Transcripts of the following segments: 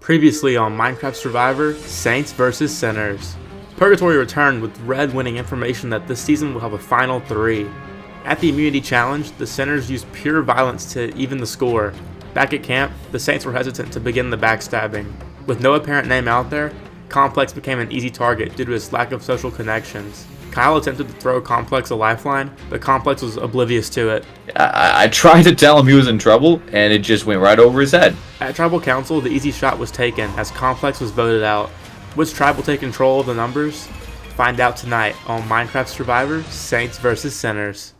Previously on Minecraft Survivor, Saints vs. Sinners. Purgatory returned with Red winning information that this season will have a final 3. At the immunity challenge, the Sinners used pure violence to even the score. Back at camp, the Saints were hesitant to begin the backstabbing. With no apparent name out there, Complex became an easy target due to his lack of social connections. Kyle attempted to throw Complex a lifeline, but Complex was oblivious to it. I tried to tell him he was in trouble, and it just went right over his head. At Tribal Council, the easy shot was taken as Complex was voted out. Which tribe will take control of the numbers? Find out tonight on Minecraft Survivor, Saints vs. Sinners.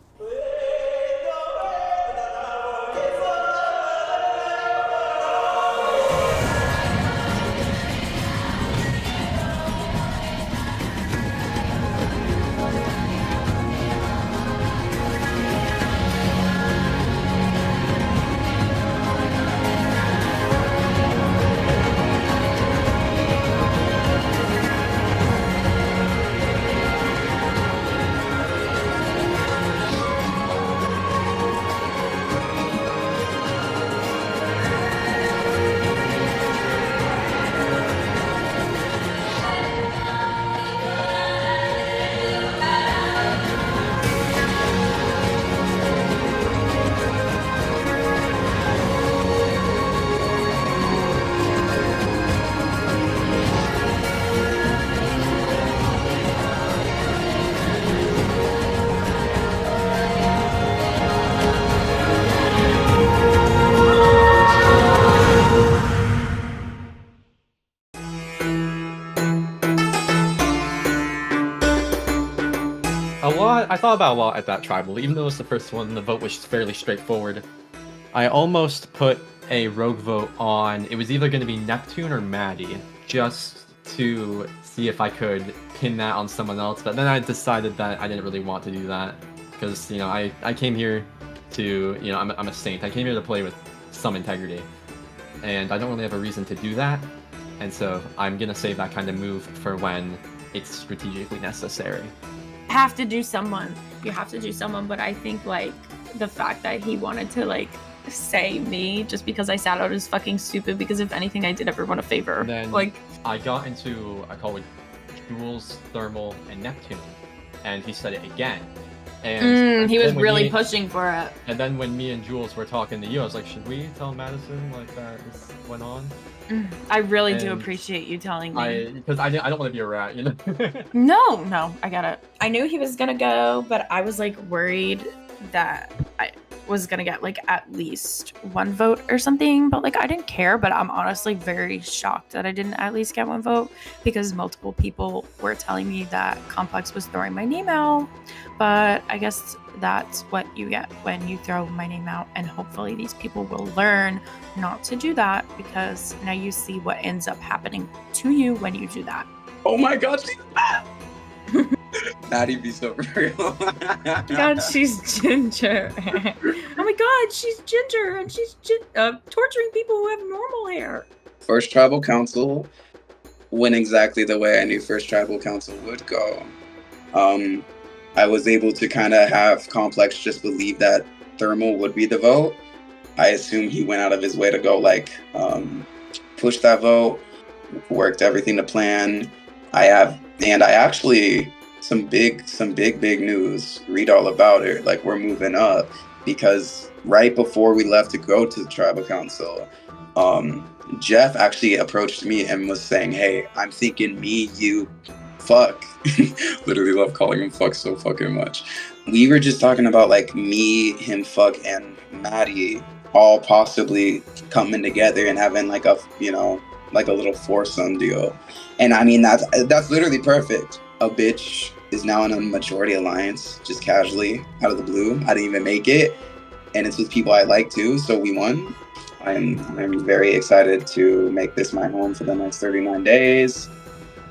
I thought about a lot at that tribal, even though it was the first one, the vote was fairly straightforward. I almost put a rogue vote on, it was either going to be Neptune or Maddie, just to see if I could pin that on someone else, but then I decided that I didn't really want to do that, because, you know, I came here to, you know, I'm a saint, I came here to play with some integrity, and I don't really have a reason to do that, and so I'm going to save that kind of move for when it's strategically necessary. Have to do someone. You have to do someone, but I think like the fact that he wanted to like say me just because I sat out is fucking stupid, because if anything I did everyone a favor. And then like I got into a call with Jules, Thermal, and Neptune, and he said it again. And he was then when really pushing for it. And then when me and Jules were talking to you, I was like, should we tell Madison like that this went on? I really do appreciate you telling me. Because I don't want to be a rat, you know? No, I got it. I knew he was gonna go, but I was like worried that I was gonna get like at least one vote or something, but like I didn't care. But I'm honestly very shocked that I didn't at least get one vote, because multiple people were telling me that Complex was throwing my name out. But I guess that's what you get when you throw my name out, and hopefully these people will learn not to do that, because now you see what ends up happening to you when you do that. Oh my god, she's bad! Maddie be so real. God, she's ginger. Oh my god, she's ginger, and she's torturing people who have normal hair. First tribal council went exactly the way I knew first tribal council would go. I was able to kind of have Complex just believe that Thermal would be the vote. I assume he went out of his way to go like push that vote, worked everything to plan. I actually some big news. Read all about it. Like, we're moving up, because right before we left to go to the tribal council, Jeff actually approached me and was saying, "Hey, I'm thinking me, you, Phoque." Literally love calling him Phoque so fucking much. We were just talking about like me, him, Phoque, and Maddie all possibly coming together and having like a, you know, like a little foursome deal. And I mean, that's literally perfect. A bitch is now in a majority alliance, just casually out of the blue. I didn't even make it, and it's with people I like too, so we won. I'm very excited to make this my home for the next 39 days.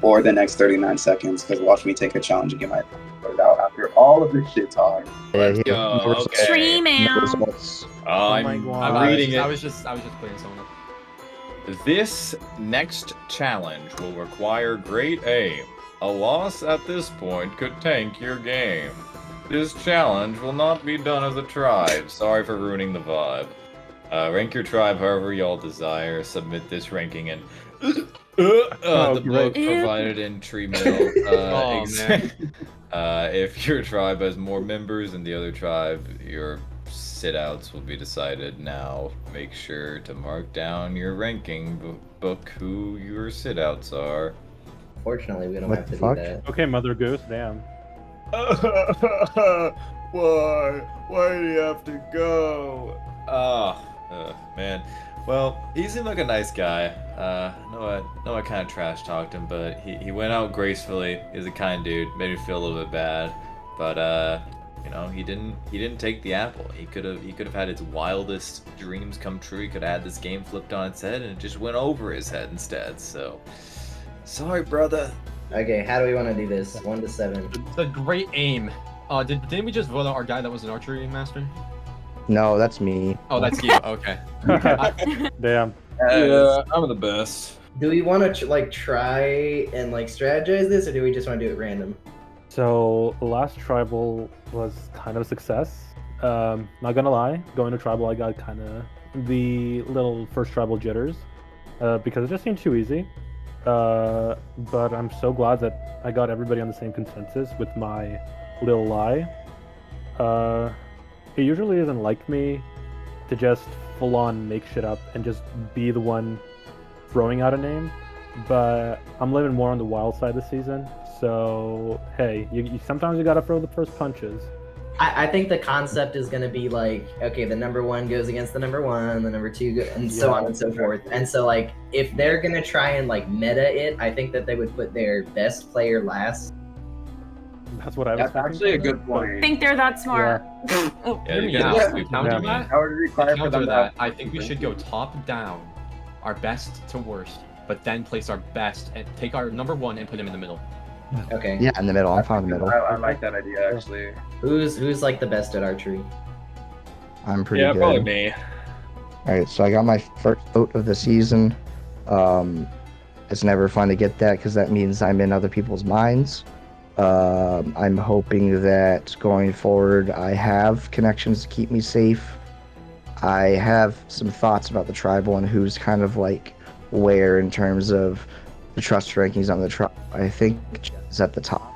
Or the next 39 seconds, because watch me take a challenge and get my vote out after all of this shit talk. Let's go. Okay. Stream out. I'm reading it. I was just putting someone up. This next challenge will require great aim. A loss at this point could tank your game. This challenge will not be done as a tribe. Sorry for ruining the vibe. Rank your tribe however y'all desire. Submit this ranking in the book Ew. provided in Tree Mill. Oh, man. If your tribe has more members than the other tribe, your sit-outs will be decided now. Make sure to mark down your ranking book who your sit-outs are. Fortunately, we don't What have the to fuck? do that. Okay, Mother Goose, damn. Why? Why do you have to go? Man. Well, he seemed like a nice guy. I kind of trash talked him, but he went out gracefully. He's a kind dude. Made me feel a little bit bad, but he didn't take the apple. He could have had his wildest dreams come true. He could have had this game flipped on its head, and it just went over his head instead. So, sorry, brother. Okay, how do we want to do this? 1 to 7. It's a great aim. Didn't we just vote out our guy that was an archery master? No, that's me. Oh, that's you. Okay. Damn. Yeah, I'm the best. Do we want to try and strategize this, or do we just want to do it random? So the last tribal was kind of a success. Not gonna lie, going to tribal I got kind of the little first tribal jitters because it just seemed too easy. But I'm so glad that I got everybody on the same consensus with my little lie. It usually isn't like me to just full on make shit up and just be the one throwing out a name, but I'm living more on the wild side this season. So hey, you sometimes you gotta throw the first punches. I think the concept is going to be okay, the number 1 goes against the number 1, the number 2 and so on and so forth. And so if they're going to try and meta it, I think that they would put their best player last. That's what I was That's actually a good point. I think they're that smart. Oh, Yeah, Hear me you out. get To it. counter Yeah. that, How would it require for them to have- I think we should go top down, our best to worst, but then place our best and take our number 1 and put him in the middle. Okay. Yeah, in the middle. I'm fine in the middle. I like that idea actually. Who's the best at archery? I'm pretty Yeah, good. probably me. Alright, so I got my first vote of the season. It's never fun to get that because that means I'm in other people's minds. I'm hoping that going forward I have connections to keep me safe. I have some thoughts about the tribal and who's kind of where in terms of the trust rankings on the tribe. I think is at the top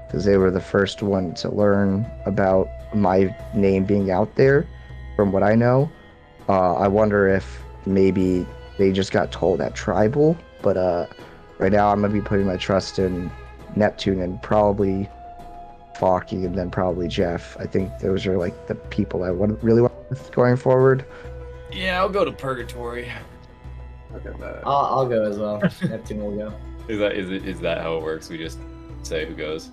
because they were the first one to learn about my name being out there from what I know. I wonder if maybe they just got told at tribal, but right now I'm gonna be putting my trust in Neptune and probably Phoque and then probably Jeff. I think those are the people I really want with going forward. Yeah, I'll go to Purgatory. Look at that. I'll go as well. Neptune will go. Is that how it works? We just say who goes.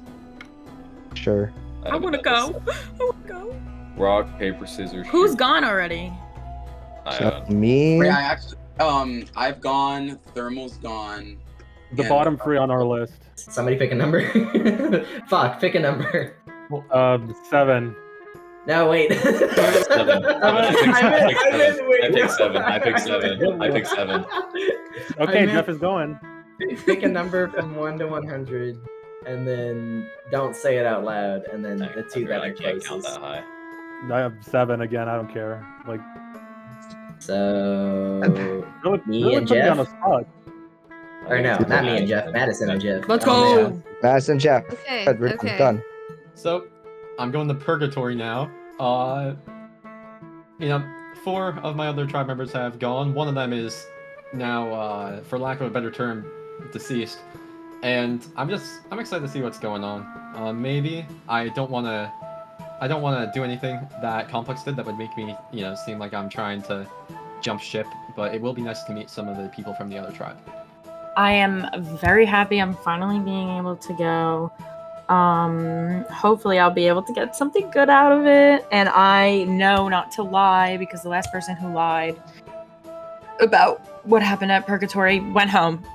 Sure. I want to go. I want to go. Rock, paper, scissors. Who's shoot. gone already? So me. Wait, I actually, I've gone. Thermal's gone. The and- bottom 3 on our list. Somebody pick a number. Fuck, pick a number. 7. No, wait. 7. I pick 7. I pick 7. I pick 7. Okay, I Jeff is going. Pick a number from 1 to 100, and then don't say it out loud, and then the 2 that I are can't count closest. that high. I have 7 again. I don't care. So, Really, Me really and put me on the Jeff? spot. or no, not me and Jeff. Madison and Jeff. Let's Oh, go. Madison, Jeff. Okay, Good, we're okay. done. So, I'm going to Purgatory now. 4 of my other tribe members have gone. One of them is now, for lack of a better term, deceased. And I'm excited to see what's going on. Maybe I don't want to do anything that Complex did that would make me, seem like I'm trying to jump ship. But it will be nice to meet some of the people from the other tribe. I am very happy I'm finally being able to go. Hopefully I'll be able to get something good out of it. And I know not to lie because the last person who lied about what happened at Purgatory went home.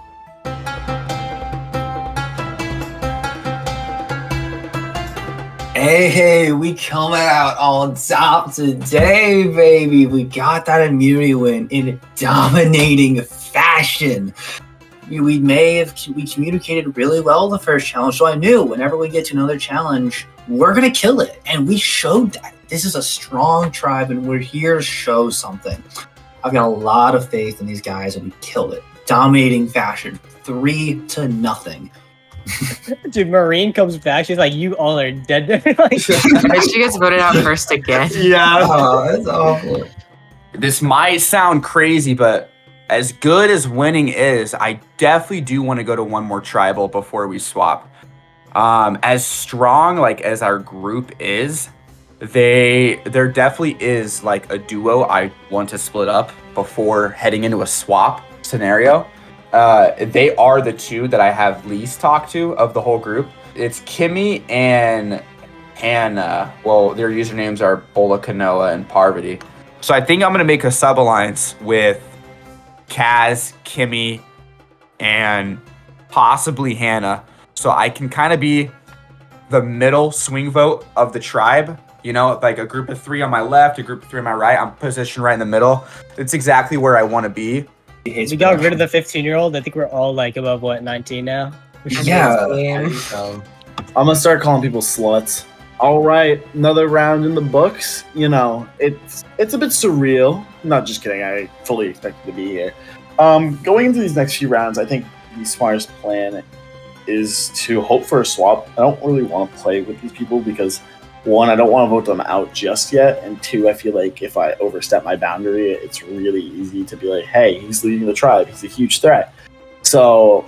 Hey, we coming out on top today, baby. We got that immunity win in dominating fashion. We communicated really well the first challenge, so I knew whenever we get to another challenge, we're gonna kill it, and we showed that. This is a strong tribe, and we're here to show something. I've got a lot of faith in these guys, and we killed it. Dominating fashion, 3-0. Dude, Marine comes back. She's like, "You all are dead." Like, She gets voted out first again. Yeah. Oh, that's awful. This might sound crazy, but as good as winning is, I definitely do want to go to one more tribal before we swap. As strong like as our group is, there definitely is like a duo I want to split up before heading into a swap scenario. They are the two that I have least talked to of the whole group. It's Kimmi and Hannah. Well, their usernames are Bola Kanoa and Parvati. So I think I'm gonna make a sub alliance with Kaz, Kimmi, and possibly Hannah. So I can kind of be the middle swing vote of the tribe. You know, like a group of 3 on my left, a group of 3 on my right. I'm positioned right in the middle. It's exactly where I want to be. we got rid of the 15-year-old. I think we're all like above 19 now. Yeah. So, I'm gonna start calling people sluts. All right, another round in the books. You know, it's a bit surreal. Not just kidding. I fully expected to be here. Going into these next few rounds, I think the smartest plan is to hope for a swap. I don't really want to play with these people because, 1, I don't want to vote them out just yet, and 2, I feel like if I overstep my boundary, it's really easy to be like, hey, he's leading the tribe. He's a huge threat. So,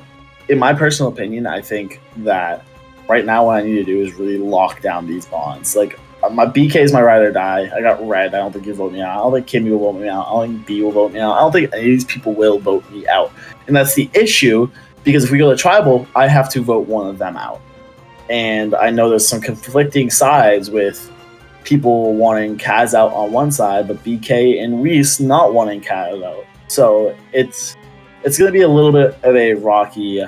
in my personal opinion, I think that right now what I need to do is really lock down these bonds. Like, my BK is my ride or die. I got red. I don't think he'll vote me out. I don't think Kimmi will vote me out. I don't think B will vote me out. I don't think any of these people will vote me out. And that's the issue, because if we go to tribal, I have to vote one of them out. And I know there's some conflicting sides with people wanting Kaz out on one side, but BK and Weiss not wanting Kaz out. So it's going to be a little bit of a rocky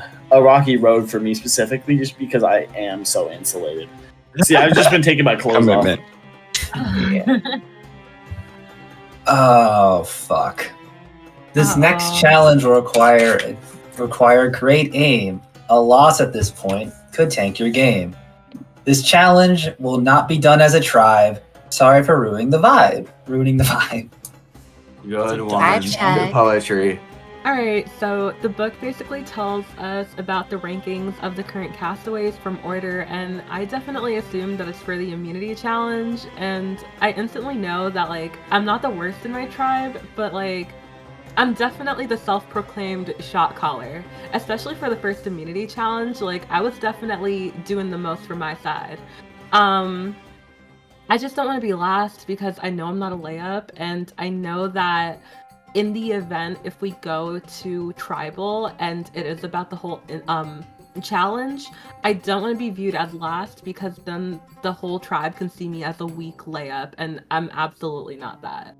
road for me specifically, just because I am so insulated. See, I've just been taking my clothes off. Oh, fuck. This next challenge will require great aim. A loss at this point could tank your game. This challenge will not be done as a tribe. Sorry for ruining the vibe. Good one. Good poetry. Alright, so the book basically tells us about the rankings of the current castaways from order, and I definitely assumed that it's for the immunity challenge, and I instantly know that, like, I'm not the worst in my tribe, but, like, I'm definitely the self-proclaimed shot caller, especially for the first immunity challenge. Like, I was definitely doing the most for my side. I just don't want to be last because I know I'm not a layup, and I know that in the event, if we go to tribal and it is about the whole challenge, I don't want to be viewed as last because then the whole tribe can see me as a weak layup, and I'm absolutely not that.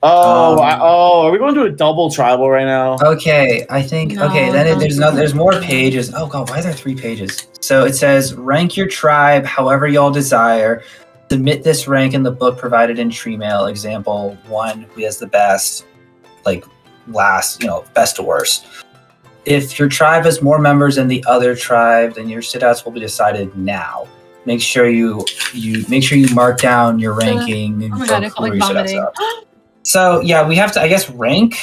Are we going to a double tribal right now? Okay, I think. There's more pages. Oh god, why are there 3 pages? So it says rank your tribe however y'all desire. Submit this rank in the book provided in tree mail. Example 1, who has the best, like last, best to worst. If your tribe has more members than the other tribe, then your sit-outs will be decided now. Make sure you mark down your ranking. Oh my god, I feel like vomiting. So yeah, we have to, I guess, rank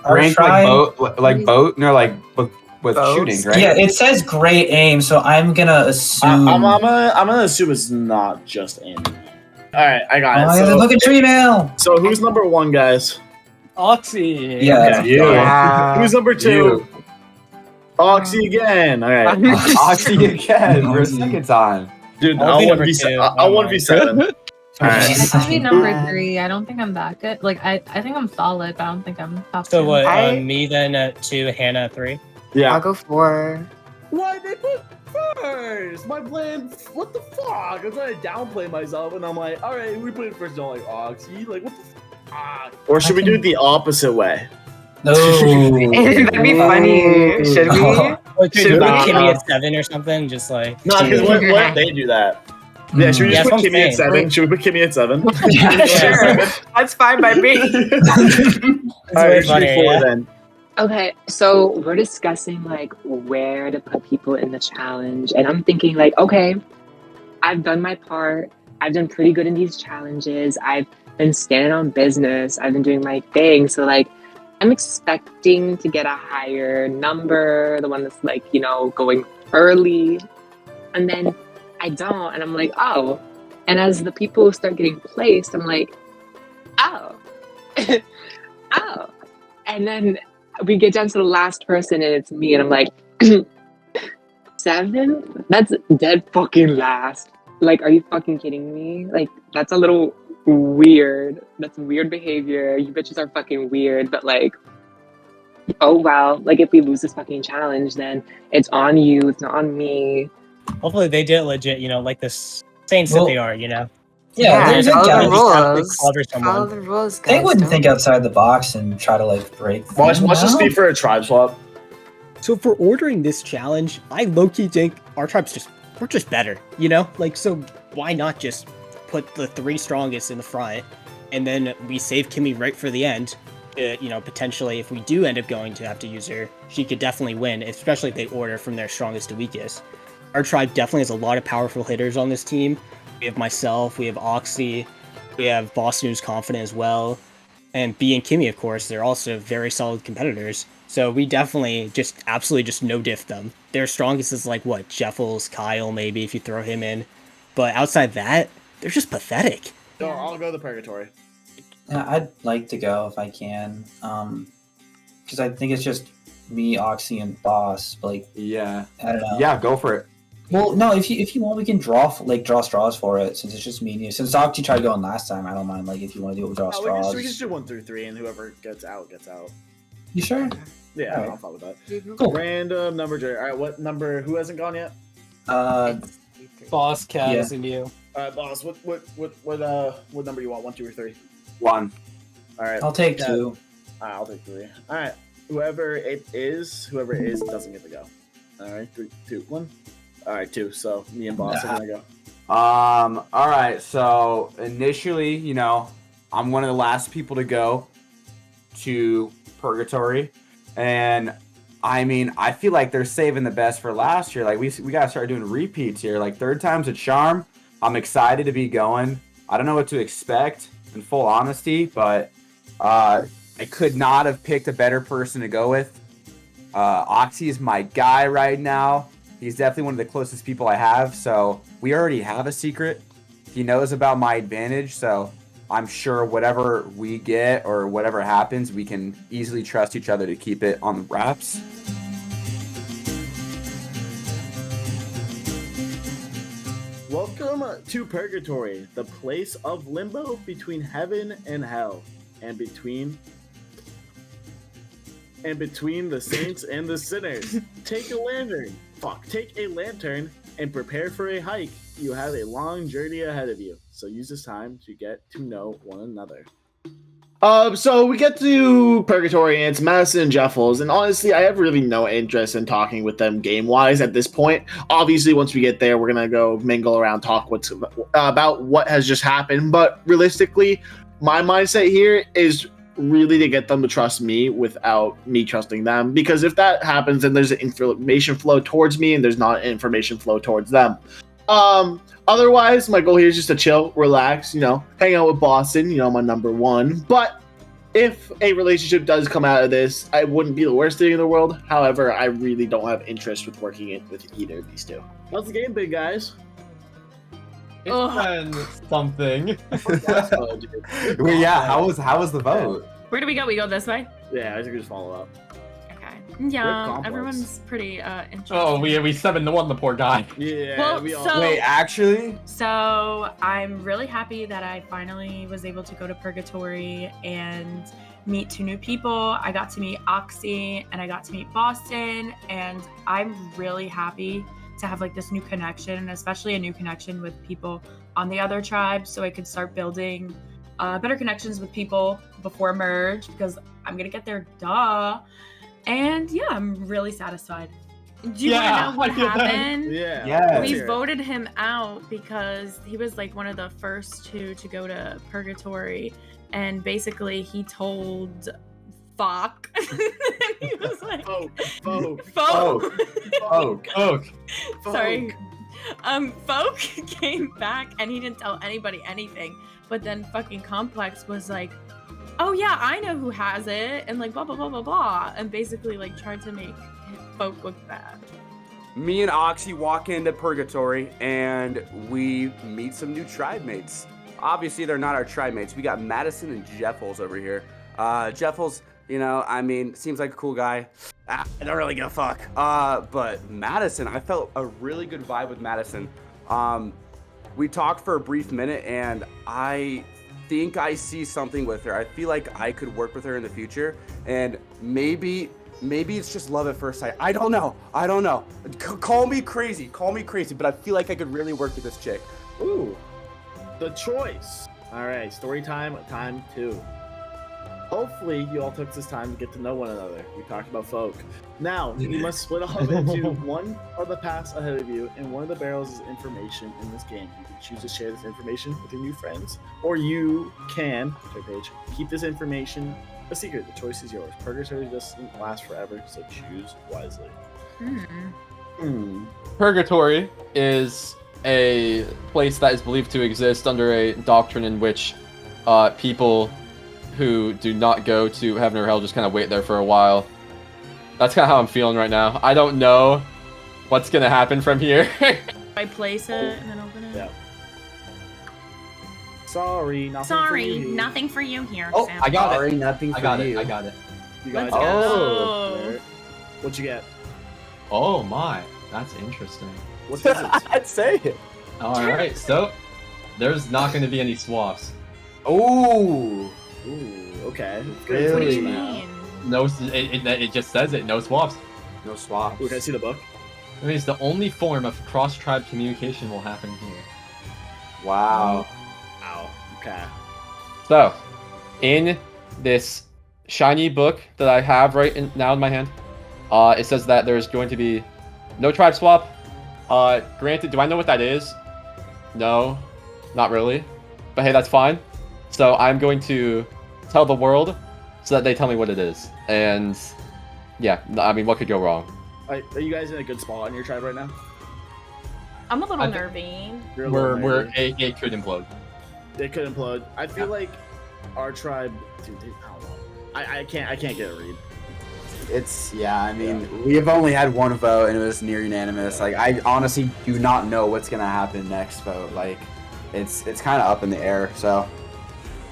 our Rank tribe. like boat, no, like with shooting, right? Yeah, it says great aim, so I'm gonna assume. I'm gonna assume it's not just aim. All right, I got it. So, look at tree mail. So who's number 1, guys? Oxy. Yeah, you. Who's number 2? Oxy again. All right. Oxy again for a second time. Dude, I'll I'll be 1v7. All right. I'll be number 3. I don't think I'm that good. Like, I think I'm solid, but I don't think I'm top So 10. what? Me then at 2, Hannah at 3. Yeah. I'll go 4. Why they put first? My plan. What the fuck? I'm trying to downplay myself, and I'm like, all right, we put it first. Don't like Oxy. Like, what the fuck? Or should we do it the opposite way? No. That'd be funny. Should we? Or should we put Kimmi at 7 or something? Just like. No, because what if they do that? Yeah, should we just put Kimmi at 7? Should we put Kimmi at 7? Sure. That's fine by me. Alright, should be 4 then. Okay, so we're discussing like where to put people in the challenge, and I'm thinking like, okay, I've done my part. I've done pretty good in these challenges. I've been standing on business. I've been doing my thing. So like, I'm expecting to get a higher number, the one that's like, you know, going early. And then I don't. And I'm like, oh. And as the people start getting placed, I'm like, oh. Oh. And then we get down to the last person and it's me. And I'm like, 7? That's dead fucking last. Like, are you fucking kidding me? Like, that's a little weird. That's weird behavior. You bitches are fucking weird. But like, oh well. Like, if we lose this fucking challenge, then it's on you. It's not on me. Hopefully they did it legit, you know, like the saints that they are, you know. Yeah, there's a follow challenge. the rules, They wouldn't think outside the box and try to like break. Watch things, this no? be for a tribe swap. So for ordering this challenge, I low-key think our tribe's we're just better, you know? Like, so why not just put the 3 strongest in the front, and then we save Kimmi right for the end? You know, potentially, if we do end up going to have to use her, she could definitely win, especially if they order from their strongest to weakest. Our tribe definitely has a lot of powerful hitters on this team. We have myself, we have Oxy, we have Boston who's confident as well, and B and Kimmi, of course, they're also very solid competitors. So we definitely absolutely just no diff them. Their strongest is like what, Jeffles, Kyle maybe if you throw him in. But outside that, they're just pathetic. So I'll go to Purgatory. Yeah, I'd like to go if I can. Because I think it's just me, Oxy, and Boss. Like, yeah, I don't know. Yeah, go for it. Well, no, if you want, we can draw straws for it. Since it's just me and you. Since Oxy tried going last time, I don't mind. Like, if you want to do it, with draw straws. We can just do 1 through 3, and whoever gets out gets out. You sure? Yeah, All right. I'll follow that. Cool. Random number generator. All right, what number? Who hasn't gone yet? Boss, Kaz, Yeah. and you. All right, boss. What number you want? 1, 2, or 3? 1. All right. I'll take 2. I'll take 3. All right. Whoever it is doesn't get to go. All right. 3, 2, 1. All right, 2. So me and boss are gonna go. All right. So initially, you know, I'm one of the last people to go to Purgatory, and I mean, I feel like they're saving the best for last year. Like we gotta start doing repeats here. Like 3rd time's a charm. I'm excited to be going. I don't know what to expect, in full honesty, but I could not have picked a better person to go with. Oxy is my guy right now. He's definitely one of the closest people I have. So we already have a secret. He knows about my advantage, so I'm sure whatever we get or whatever happens, we can easily trust each other to keep it on the wraps. Welcome to Purgatory, the place of limbo between heaven and hell, and between the saints and the sinners. Take a lantern and prepare for a hike. You have a long journey ahead of you, so use this time to get to know one another. So we get to Purgatory, and it's Madison and Jeffles, and honestly, I have really no interest in talking with them game-wise at this point. Obviously, once we get there, we're gonna go mingle around, talk about what has just happened, but realistically, my mindset here is really to get them to trust me without me trusting them, because if that happens, then there's an information flow towards me, and there's not an information flow towards them. Otherwise, my goal here is just to chill, relax, you know, hang out with Boston, you know, my number 1. But if a relationship does come out of this, it wouldn't be the worst thing in the world. However, I really don't have interest with working with either of these two. How's the game been, guys? It's been something. Well, yeah, how was the vote? Where do we go? We go this way? Yeah, I think we just follow up. Yeah, complex. everyone's pretty interested. Oh, we 7-1 the poor guy. Yeah, Well, we all. so- Wait, actually? So I'm really happy that I finally was able to go to Purgatory and meet 2 new people. I got to meet Oxy and I got to meet Boston, and I'm really happy to have like this new connection, especially a new connection with people on the other tribes, so I could start building better connections with people before merge, because I'm gonna get there, duh. And yeah, I'm really satisfied. Do you want to know what happened? Yeah. Yeah. We voted him out because he was like one of the first 2 to go to Purgatory, and basically he told Phoque. He was like, Phoque. Phoque. Oh. Sorry. Phoque came back and he didn't tell anybody anything. But then fucking Complex was like, oh yeah, I know who has it, and like blah blah blah blah blah, and basically like tried to make Phoque look bad. Me and Oxy walk into Purgatory and we meet some new tribe mates. Obviously, they're not our tribe mates. We got Madison and Jeffles over here. Jeffles, seems like a cool guy. I don't really give a fuck. But Madison, I felt a really good vibe with Madison. We talked for a brief minute, and I think I see something with her. I feel like I could work with her in the future, and maybe it's just love at first sight. I don't know. Call me crazy, but I feel like I could really work with this chick. Ooh, the choice. All right, story time 2. Hopefully, you all took this time to get to know one another. We talked about Phoque. Now, you must split up into one of the paths ahead of you, and one of the barrels is information in this game. You can choose to share this information with your new friends, or you can, keep this information a secret. The choice is yours. Purgatory doesn't last forever, so choose wisely. Purgatory is a place that is believed to exist under a doctrine in which people who do not go to heaven or hell just kind of wait there for a while. That's kind of how I'm feeling right now. I don't know what's going to happen from here. I place it and then open it. Yeah. Sorry, nothing for you here, Oh, Sam. I got Sorry, it. nothing I got for it. you. I got it. You guys Let's go. What'd you get? Oh my, that's interesting. What is it? I'd say it. All right, so there's not going to be any swaps. Ooh. Ooh, okay. Really? What do you mean? No, it just says it. No swaps. No swaps. Ooh, can I see the book? It means the only form of cross-tribe communication will happen here. Wow. Ow. Okay. So, in this shiny book that I have now in my hand, it says that there's going to be no tribe swap. Granted, do I know what that is? No, not really. But hey, that's fine. So I'm going to tell the world so that they tell me what it is. And yeah, I mean, what could go wrong? Are you guys in a good spot on your tribe right now? I'm a little nervy. You're a little nervy. It could implode. They could implode. I feel like our tribe, dude, I don't know. I can't get a read. We have only had one vote and it was near unanimous. Like, I honestly do not know what's gonna happen next vote. Like, it's kind of up in the air. So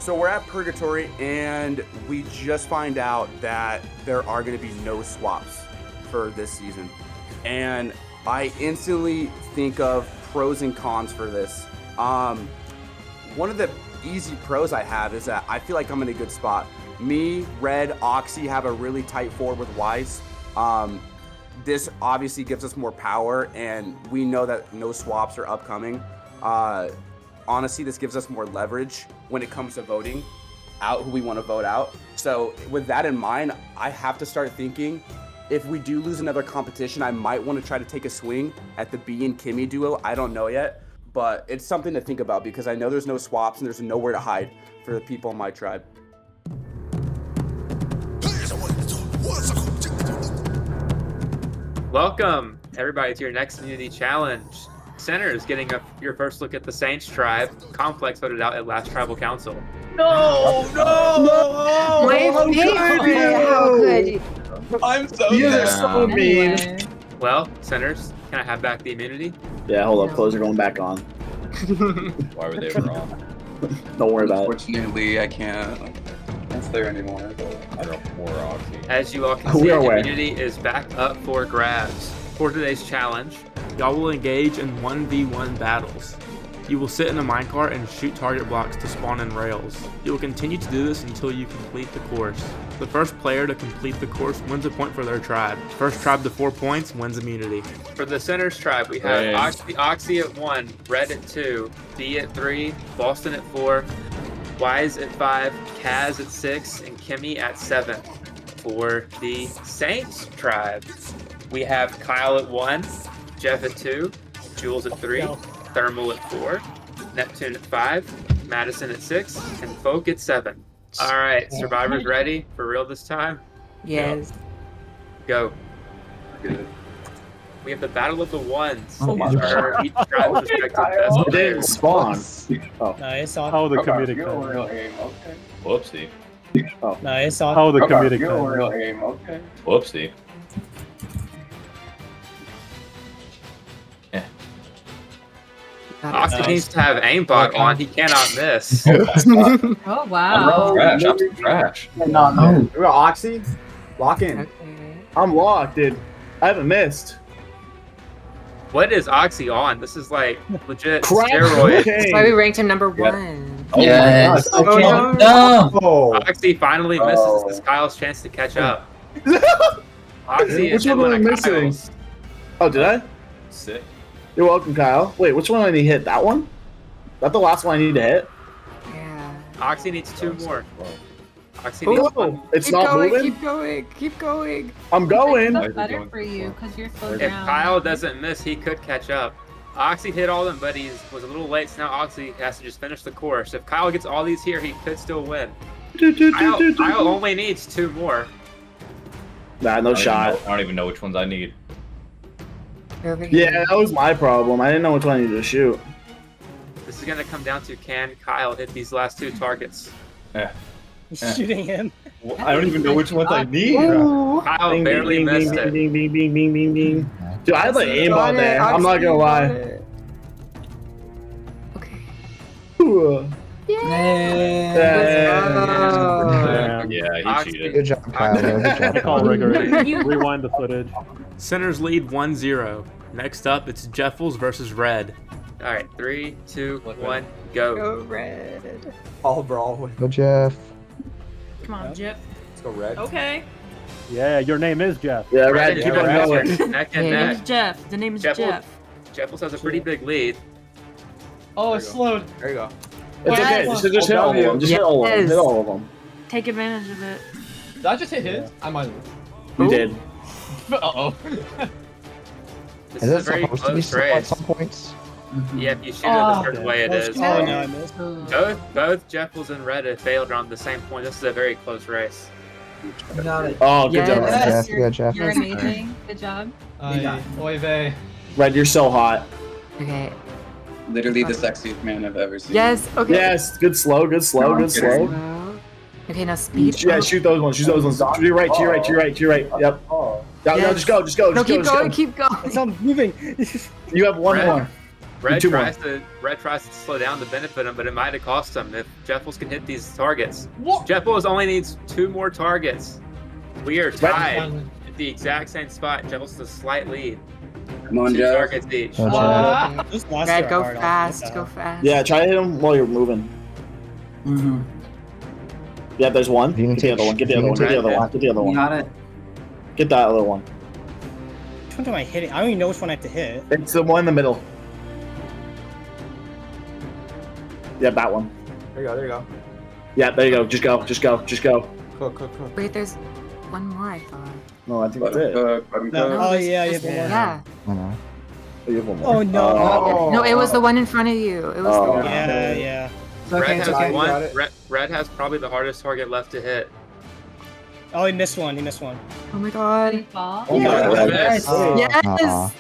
we're at Purgatory and we just find out that there are gonna be no swaps for this season, and I instantly think of pros and cons for this. One of the easy pros I have is that I feel like I'm in a good spot. Me, Red, Oxy have a really tight forward with Weiss. This obviously gives us more power, and we know that no swaps are upcoming. Honestly, this gives us more leverage when it comes to voting out who we want to vote out. So with that in mind, I have to start thinking, if we do lose another competition, I might want to try to take a swing at the B and Kimmi duo. I don't know yet, but it's something to think about because I know there's no swaps and there's nowhere to hide for the people in my tribe. Welcome, everybody, to your next community challenge. Centers getting your first look at the Saints tribe. Complex voted out at last tribal council. No! My favorite! How could you? I'm so You're so mean. Anyway. Well, Centers, can I have back the immunity? Yeah, hold up. Clothes are going back on. Why were they wrong? Don't worry about it. Unfortunately, I can't stay anymore. More Oxy. As you all can We see, are the aware. immunity is back up for grabs. For today's challenge, y'all will engage in 1v1 battles. You will sit in a minecart and shoot target blocks to spawn in rails. You will continue to do this until you complete the course. The first player to complete the course wins a point for their tribe. First tribe to 4 points wins immunity. For the Centers tribe, we have Oxy at 1, Red at 2, B at 3, Boston at 4, Weiss at 5, Kaz at 6, and Kimmi at 7. For the Saints tribe, we have Kyle at 1, Jeff at 2, Jules at 3, Thermal at 4, Neptune at 5, Madison at 6, and Phoque at 7. All right, survivors ready for real this time? Yes. Go. Good. we have the Battle of the Ones. Oh my These are God. each tribe's respective best It didn't players. spawn. Oh. Nice off. How the Okay, comedic you're timing. real aim, okay. Whoopsie. Oh. Nice off. How the Okay, comedic you're timing. real aim, okay. Whoopsie. Oxy needs to have aimbot on. He cannot miss. Oh wow. I'm some trash. Oh. We got Oxy. Lock in. I'm locked, dude. I haven't missed. What is Oxy on? This is like legit Crack steroids. That's why we ranked him number 1. Oh yes. my God. No. Oxy finally misses. This is Kyle's chance to catch up. Oxy is Which one am I one of missing? Kyle's. Oh, did I? Sick. You're welcome, Kyle. Wait, which one I need to hit? That one? Is that the last one I need to hit? Yeah. Oxy needs 2 more. Oxy needs Oh, 1. it's Keep not going, moving? keep going, keep going. I'm going. That's better for you because you're slowed If down. Kyle doesn't miss, he could catch up. Oxy hit all them, but he was a little late, so now Oxy has to just finish the course. If Kyle gets all these here, he could still win. Kyle only needs 2 more. Nah, no shot. I don't even know which ones I need. Yeah, that was my problem. I didn't know which one I needed to shoot. This is going to come down to can Kyle hit these last 2 targets. Shooting him. Well, I don't even know which ones I need. Kyle Ding, barely ding, missed ding, it. ding, ding, ding, ding, ding, ding. Dude, I had like aimbot Got it, there. I'm not Oxy, gonna got lie. it. Ooh. Yeah, he cheated. Good job, Kyle. Good job. I call rigor. Rewind the footage. Centers lead 1-0. Next up, it's Jeffles versus Red. All right, 3, 2, 1, go. Go red. All brawl. Go, Jeff. Come on, Jeff. Let's go red. Okay. Yeah, your name is Jeff. Yeah, Red Red, and keep on Jeffles going. are neck and The name neck. is Jeff. The name is Jeffles, Jeff. Jeffles has a pretty big lead. Oh, it's slowed. There you go. It's okay. Yes. Just hit all of them. Just hit all of them. Yes. Hit all of them. Take advantage of it. Did I just hit his? I might have. You did. Uh-oh. This Is is a it very supposed to be close slow at race. some points? Yeah, if you shoot it a certain way, it is. Oh no, I missed. Both Jeffles and Red have failed around the same point. This is a very close race. Got it. Oh, good job. Jeff, good Jeff. You're amazing. Good job. Oy vey. Red, you're so hot. Okay. Literally the sexiest man I've ever seen. Yes. Okay. Yes, good slow, good slow, good slow. Okay, now speed. Yeah, shoot those ones. Shoot those ones. To your right, to your right, to your right, to your right. Yep. No, no, just go, just go, No, just go. keep just going, go. keep going. It's not moving. You have one Red. more. Red Two more. tries to slow down to benefit him, but it might have cost him if Jeffles can hit these targets. Jeffles only needs 2 more targets. We are tied at the exact same spot. Jeffles has a slight lead. Come on, 2 Jeff. targets each. Go, Jeff. Those last Red, are go hard, I'll fast, admit go that. fast. Yeah, try to hit him while you're moving. Mm-hmm. Yeah, there's one. You can Get the other take- one. Get the you other can one. Get the take- other one. Get the other one. Got it. Get that other one. Which one am I hitting? I don't even know which one I have to hit. It's the one in the middle. Yeah, that one. There you go. There you go. Yeah, there you go. Just go. Just go. Just go. Cool, cool, cool. Wait, there's one more, I thought. No, I think that's it. No. Oh yeah, you have one more. Yeah. I know. Oh, you have one more. Oh no. No, it was the one in front of you. It was the one. Yeah, yeah. Red has okay. one. Got it. Red has probably the hardest target left to hit. Oh, he missed one. He missed one. Oh my Did god. he fall? Oh my Jeffles God. missed. Yes. Aw.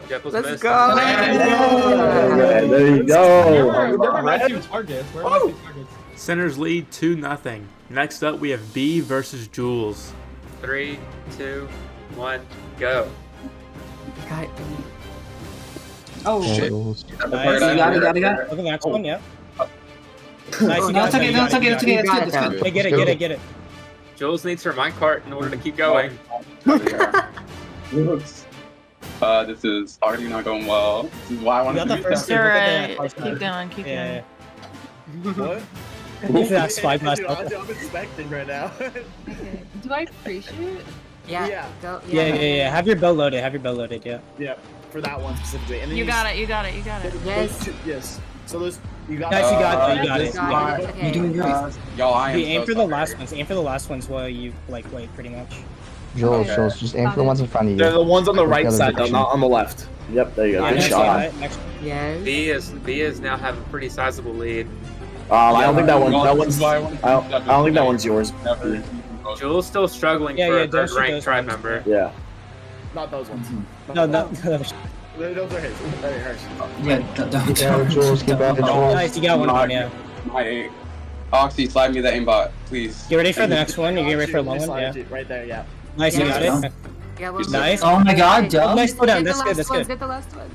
Jeffles Let's missed. go. Yeah, there you Where go. are my 2 targets? Where are my 2 targets? Centers lead 2-0. Next up, we have B versus Jules. 3, 2, 1, go. Got it. Oh shit. Jules. Nice. Got it. Look at the next one. Yeah. Nice. You No, got it's it. okay. No, it's okay. It's okay. You It's got good. it, It's good. Hey, get it. Get it. Get it. Jules needs her minecart in order to keep going. This is already not going well. This is why I You wanted got to the do first that. two. Alright, Look at that. keep going, keep Yeah. What? That spyglass. I'm expecting right now. Okay. Do I pre-shoot? Yeah. Yeah. Go. Yeah. Have your bow loaded. Have your bow loaded. Yeah. Yeah, for that one specifically. And then You got it, you got it, you got it. Yes. Yes. So those you got. Nice, you got it. You got You it. got it. Okay. You're doing great. Y'all, I am You aim so for the sorry. last ones. Aim for the last ones while you like wait, pretty much. Jules, Okay. Jules, just aim for the ones in front of you. They're the ones on the right Look at the side, though, direction. not on the left. Yep, there you go. Good Next shot. one. Next one. Yes. B is now have a pretty sizable lead. I don't think that one. That one's. Why I I wanted to don't, do that I don't think that before. one's yours. Never. Jules still struggling Yeah, for yeah, a don't third shoot ranked those tribe ones. member. Yeah. Not those ones. No, no. Those are his. Yeah, Jules, keep up. Nice, you got one on, yeah. My Oxy, slide me the aimbot, please. Get ready for the next one. You get ready for the long one, yeah. Right there, yeah. Nice, you got it. Yeah, well, Nice. Oh my god, Dub. Nice, slow down. Get That's the good, last that's ones, good. Get the last one.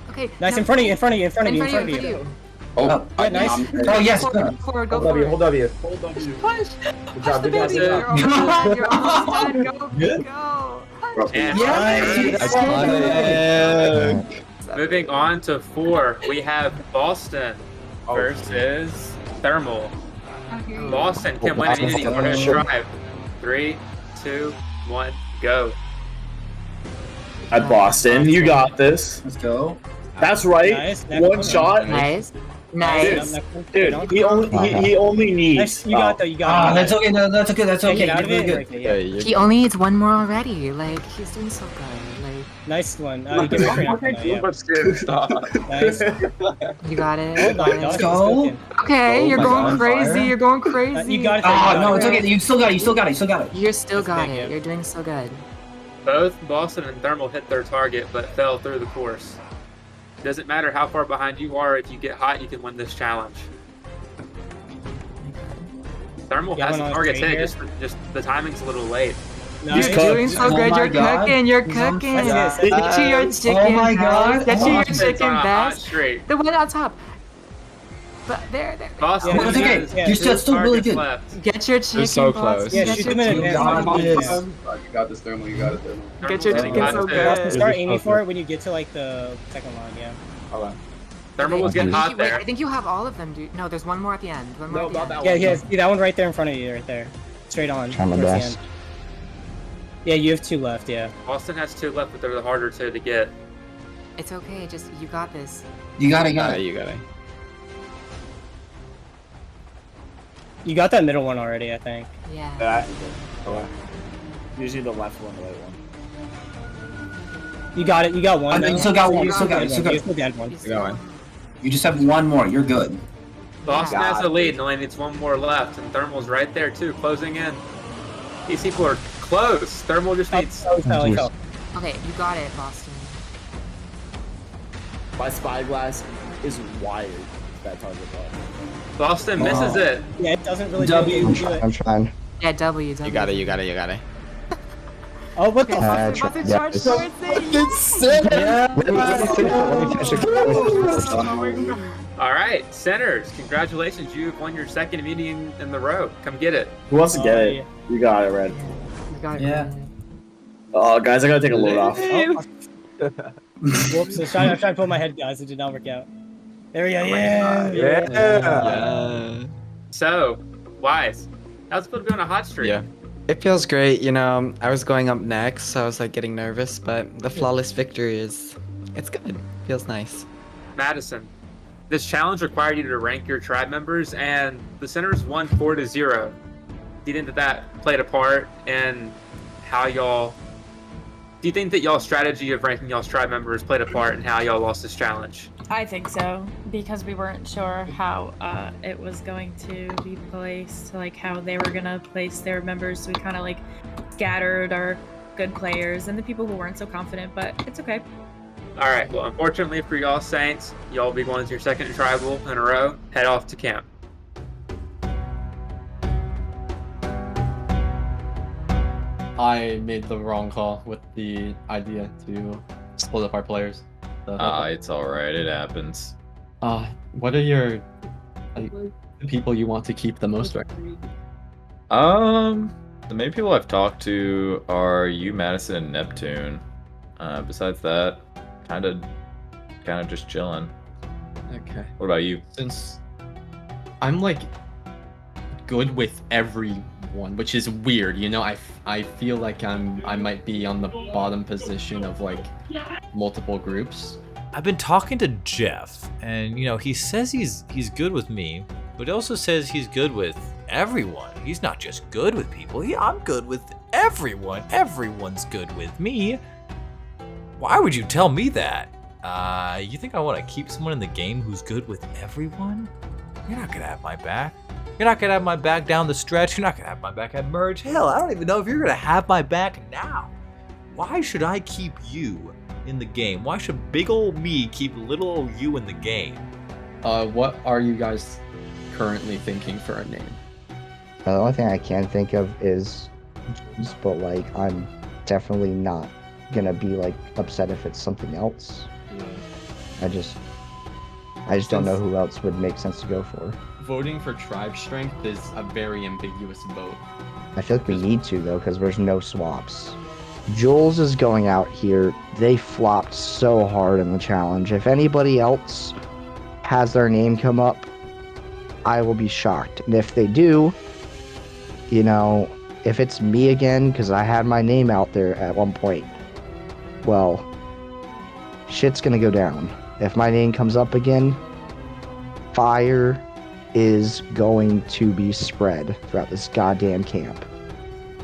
Okay. Nice, no, in front of you, in front of you, in front of you, in front of in you. Oh, Yeah, nice. Oh, yes. Forward, go Hold W, forward. hold W. Hold W. Push. Good job, good job, good You're job. almost done. You're almost done. Go, Good. go. And moving on to 4, we have Boston versus Thermal. Boston can win immunity for his tribe. 3, 2, 1, go. At Boston, you got this. Let's go. That's right. Nice, One shot. Nice. Nice. Dude, he only needs. Nice, you got that, you got Ah, it. that's okay. No, that's okay. That's Take okay. it out of You're it. really Okay, good. yeah. He only needs one more already. Like, he's doing so good. Like, Nice one. You get ready for it, yeah. Nice. you got it. Oh You my got it. gosh, go. it's Okay, Oh you're my going God. crazy. Fire. You're going crazy. You got it. Ah, no, it's okay. You still got it. You still got it. You still got it. You still got Thank it. you. You're doing so good. Both Boston and Thermal hit their target, but fell through the course. Doesn't matter how far behind you are, if you get hot, you can win this challenge. Thermal Yeah, has one the on target straight hit, here. just the timing's a little late. Nice. You're doing so Oh good. my You're God. cooking. You're He's on cooking. fire. Get to your chicken. Oh my God. Best. Get to your Boston's chicken on a hot best. streak. The one on top. But there. Boston Yeah, has it's okay. Yeah. You're still really targets good. left. Get your chicken. so Boston. close. Yeah, Get shoot your them in chicken. advance. got this. You got this, Thermal. You got it, Thermal. Get your Thermal's chicken got so it. good. Boston, start Just aiming focus. for it when you get to like the second line, yeah. Okay. Thermal was getting hot Wait, there. I think you have all of them, dude. No, there's one more at the end. One more No, at the not end. that Yeah, one. yeah, see that one right there in front of you, right there. Straight on. Try my towards the best. end. Yeah, you have 2 left, yeah. Boston has 2 left, but they're the harder 2 to get. It's okay. Just you got this. You got it. Got it. You got it. You got that middle one already, I think. Yeah. That. Okay. Usually the left one, the right one. You got it, you got one. You though. still got one. You You still got it. You still got You it. still got one. You You got one. You just have one more. You're good. Boston Yeah. has the lead and only needs 1 more left, and Thermal's right there too, closing in. These people are close. Thermal just needs. Oh. Okay, you got it, Boston. My spyglass is wired. That target ball. Boston misses it. Yeah, it doesn't really W. do it. I'm trying. Yeah, W. You got it. You got it. You got it. Oh, what the Okay, fuck? Boston Yeah, charged it's- towards it. Let me finish it. All right, centers. Congratulations, you've won your 2nd immunity in the row. Come get it. Who wants to get it? yeah. You got it, Red. You got it. Yeah. Oh, guys, I gotta take a load off. Whoops, I was trying to pull my head, guys. It did not work out. There we go. Yeah. Yeah. So, Weiss, how's it feel to be on a hot streak? Yeah. It feels great, you know. I was going up next, so I was like getting nervous, but the flawless victory it's good. Feels nice. Madison, this challenge required you to rank your tribe members, and the centers won 4-0. Do you think that played a part in how y'all? Do you think that y'all's strategy of ranking y'all's tribe members played a part in how y'all lost this challenge? I think so, because we weren't sure how it was going to be placed, like how they were gonna place their members. So we kind of like scattered our good players and the people who weren't so confident, but it's okay. All right. Well, unfortunately for y'all Saints, y'all will be going to your 2nd tribal in a row. Head off to camp. I made the wrong call with the idea to split up our players. It's alright, it happens. What are your the people you want to keep the most right? The main people I've talked to are you, Madison, and Neptune. Besides that, kind of just chilling. Okay. What about you? Since I'm like good with everyone, which is weird, you know. I feel like I might be on the bottom position of like multiple groups. I've been talking to Jeff, and he says he's good with me, but he also says he's good with everyone. He's not just good with people. I'm good with everyone. Everyone's good with me. Why would you tell me that? You think I want to keep someone in the game who's good with everyone? You're not gonna have my back. You're not gonna have my back down the stretch. You're not gonna have my back at merge. Hell, I don't even know if you're gonna have my back now. Why should I keep you in the game? Why should big ol' me keep little ol' you in the game? What are you guys currently thinking for a name? The only thing I can think of is Jules, but like I'm definitely not gonna be like upset if it's something else. Yeah. I just don't know who else would make sense to go for. Voting for tribe strength is a very ambiguous vote. I feel like we need to though, because there's no swaps. Jules is going out here. They flopped so hard in the challenge. If anybody else has their name come up, I will be shocked. And if they do, you know, if it's me again, because I had my name out there at one point, well, shit's gonna go down. If my name comes up again, fire is going to be spread throughout this goddamn camp.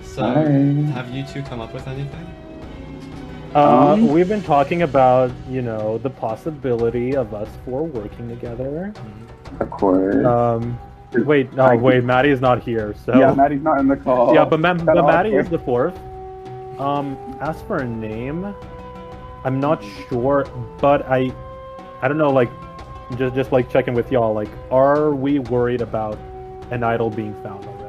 So, have you two come up with anything? We've been talking about, you know, the possibility of us four working together. Of course. Wait, Maddie is not here, so... Yeah, Maddie's not in the call. Yeah, but Maddie is the fourth. As for a name, I'm not sure, but I don't know, like, just like checking with y'all, like, are we worried about an idol being found already?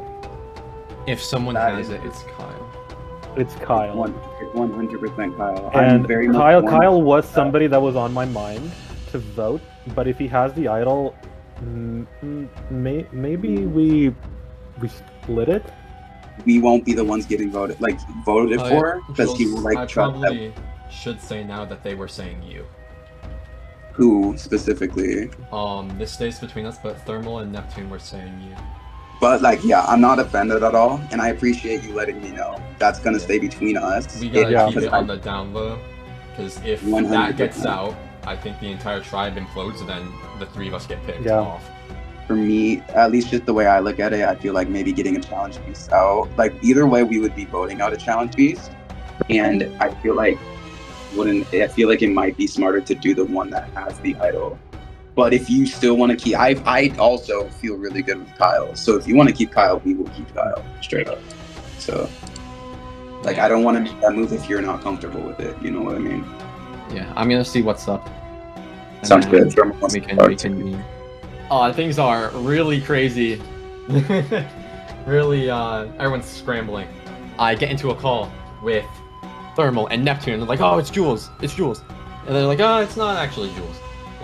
If someone has it, it's Kyle. It's Kyle. It's 100% Kyle. And very much Kyle was somebody that was on my mind to vote, but if he has the idol, maybe we split it. We won't be the ones getting voted for because he will like I trust probably them. should say now that they were saying you. Who specifically? This stays between us, but Thermal and Neptune were saying you. But like, yeah, I'm not offended at all, and I appreciate you letting me know. That's gonna stay between us. We gotta keep it on the down low, because if 100%. that gets out, I think the entire tribe implodes, and then the three of us get picked off. For me, at least just the way I look at it, I feel like maybe getting a challenge piece out. Like either way, we would be voting out a challenge piece, and I feel like it might be smarter to do the one that has the idol. But if you still want to keep, I also feel really good with Kyle. So if you want to keep Kyle, we will keep Kyle straight up. So, like, I don't want to make that move if you're not comfortable with it. You know what I mean? Yeah, I'm gonna see what's up. And Sounds then good. We can. Things are really crazy. Really, everyone's scrambling. I get into a call with Thermal and Neptune. They're like, "Oh, it's Jules. It's Jules." And they're like, "Oh, it's not actually Jules.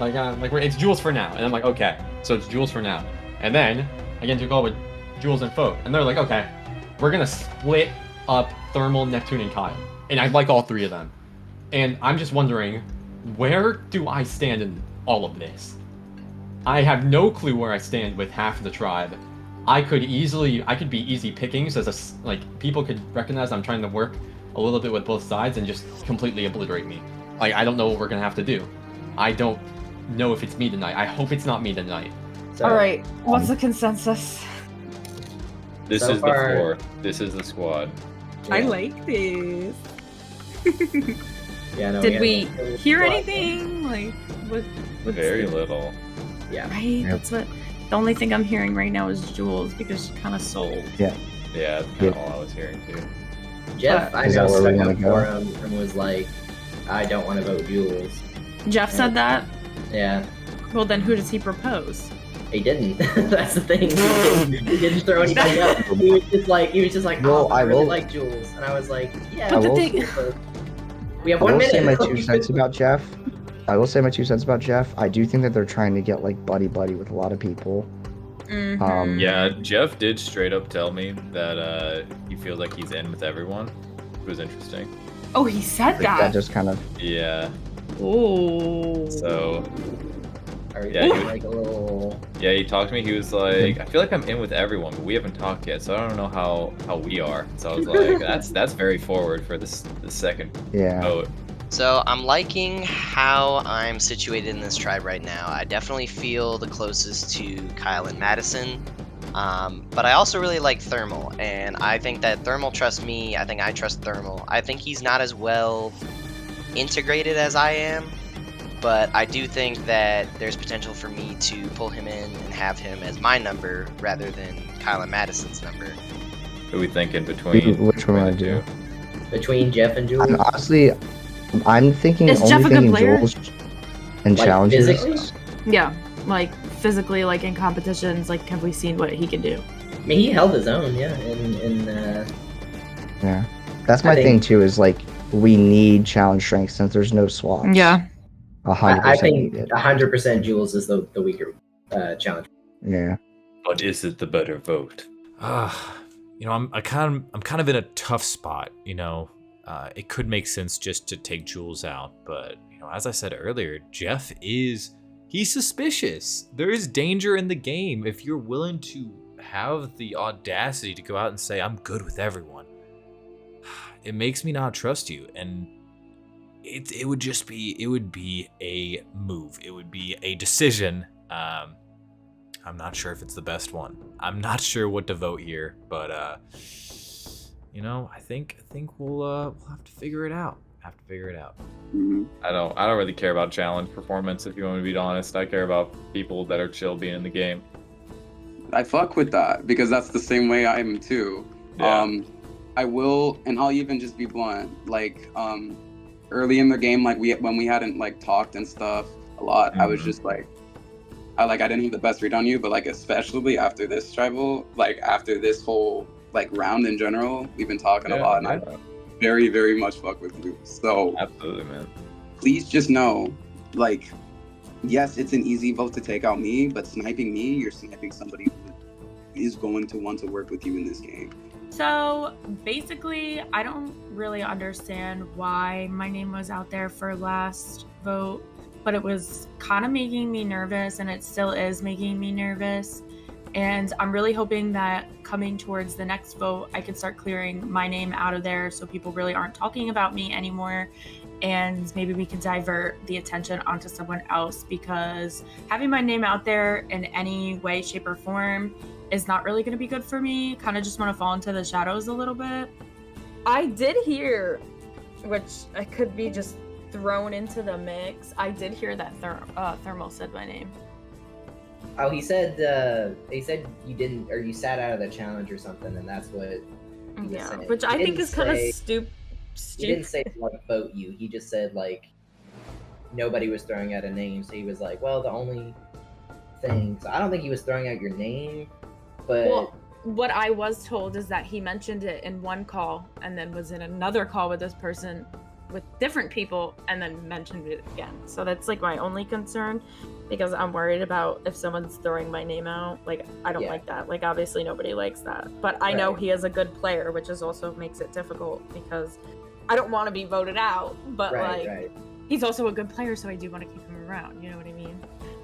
It's Jules for now." And I'm like, "Okay, so it's Jules for now." And then I get into a call with Jules and Phoque, and they're like, "Okay, we're gonna split up Thermal, Neptune, and Kyle." And I like all three of them. And I'm just wondering, where do I stand in all of this? I have no clue where I stand with half of the tribe. I could be easy pickings people could recognize I'm trying to work a little bit with both sides and just completely obliterate me. Like, I don't know what we're gonna have to do. I don't know if it's me tonight. I hope it's not me tonight. All right, what's the consensus? This is the four. This is the squad. I like this. Yeah, no, Did we hear anything? Like, what's Very little. Yeah. Right? That's what. The only thing I'm hearing right now is Jules because she kind of sold. Yeah. Yeah, that's kind of all I was hearing too. Jeff, I Is know, that where we stuck wanna up go? for him and was like, I don't want to vote Jules. Jeff said that? Yeah. Well, then who does he propose? He didn't. That's the thing. He didn't throw anybody up. He was just like, Well, I really will- like Jules. And I was like, yeah. I will- We have I 1 will minute. say my 2 cents about Jeff. I will say my 2 cents about Jeff. I do think that they're trying to get like buddy with a lot of people. Yeah, Jeff did straight up tell me that he feels like he's in with everyone. It was interesting. Oh, he said That that. just kind of. Yeah. Oh. So. Are you Yeah, he, like a little? yeah, he talked to me. He was like, "I feel like I'm in with everyone, but we haven't talked yet, so I don't know how we are." So I was like, "That's very forward for the second vote." So I'm liking how I'm situated in this tribe right now. I definitely feel the closest to Kyle and Madison, but I also really like Thermal, and I think that Thermal trusts me. I think I trust Thermal. I think he's not as well integrated as I am, but I do think that there's potential for me to pull him in and have him as my number rather than Kyle and Madison's number. Who we thinking between? Which one want to do? between Jeff and Jules? Honestly, I'm thinking Is only Jeff a good thinking player? Jules and Like, challenges. physically? Yeah, like physically, like in competitions, like have we seen what he can do? I mean, he held his own, yeah. Yeah, that's I my think- thing too. Is like we need challenge strength since there's no swaps. Yeah. 100% I think needed. 100% Jules is the weaker challenge. Yeah. But is it the better vote? You know, I'm kind of in a tough spot. You know, it could make sense just to take Jules out, but you know, as I said earlier, Jeff he's suspicious. There is danger in the game. If you're willing to have the audacity to go out and say I'm good with everyone, it makes me not trust you, and it would be a move. It would be a decision. I'm not sure if it's the best one. I'm not sure what to vote here, but you know, I think we'll have to figure it out. I don't really care about challenge performance, if you want me to be honest. I care about people that are chill being in the game. I fuck with that because that's the same way I am too. Yeah. I will, and I'll even just be blunt. Like early in the game, like when we hadn't like talked and stuff a lot, I was just like, I didn't have the best read on you, but like especially after this tribal, like after this whole like round in general, we've been talking a lot, and I very, very much fuck with you. So absolutely, man. Please just know, like, yes, it's an easy vote to take out me, but sniping me, you're sniping somebody who is going to want to work with you in this game. So basically, I don't really understand why my name was out there for last vote, but it was kind of making me nervous, and it still is making me nervous. And I'm really hoping that coming towards the next vote, I can start clearing my name out of there so people really aren't talking about me anymore. And maybe we can divert the attention onto someone else, because having my name out there in any way, shape, or form is not really going to be good for me. Kind of just want to fall into the shadows a little bit. I did hear, which I could be just thrown into the mix, I did hear that Thermal said my name. Oh, he said you didn't, or you sat out of the challenge or something, and that's what he was saying. Which I He think didn't is kind of say- stupid. He didn't say like vote you. He just said like nobody was throwing out a name, so he was like, well, the only thing. So I don't think he was throwing out your name, but Well, what I was told is that he mentioned it in one call and then was in another call with this person with different people and then mentioned it again. So that's like my only concern, because I'm worried about if someone's throwing my name out. Like, I don't like that. Like, obviously nobody likes that, but I know he is a good player, which is also makes it difficult because I don't want to be voted out, but he's also a good player, so I do want to keep him around. You know what I mean?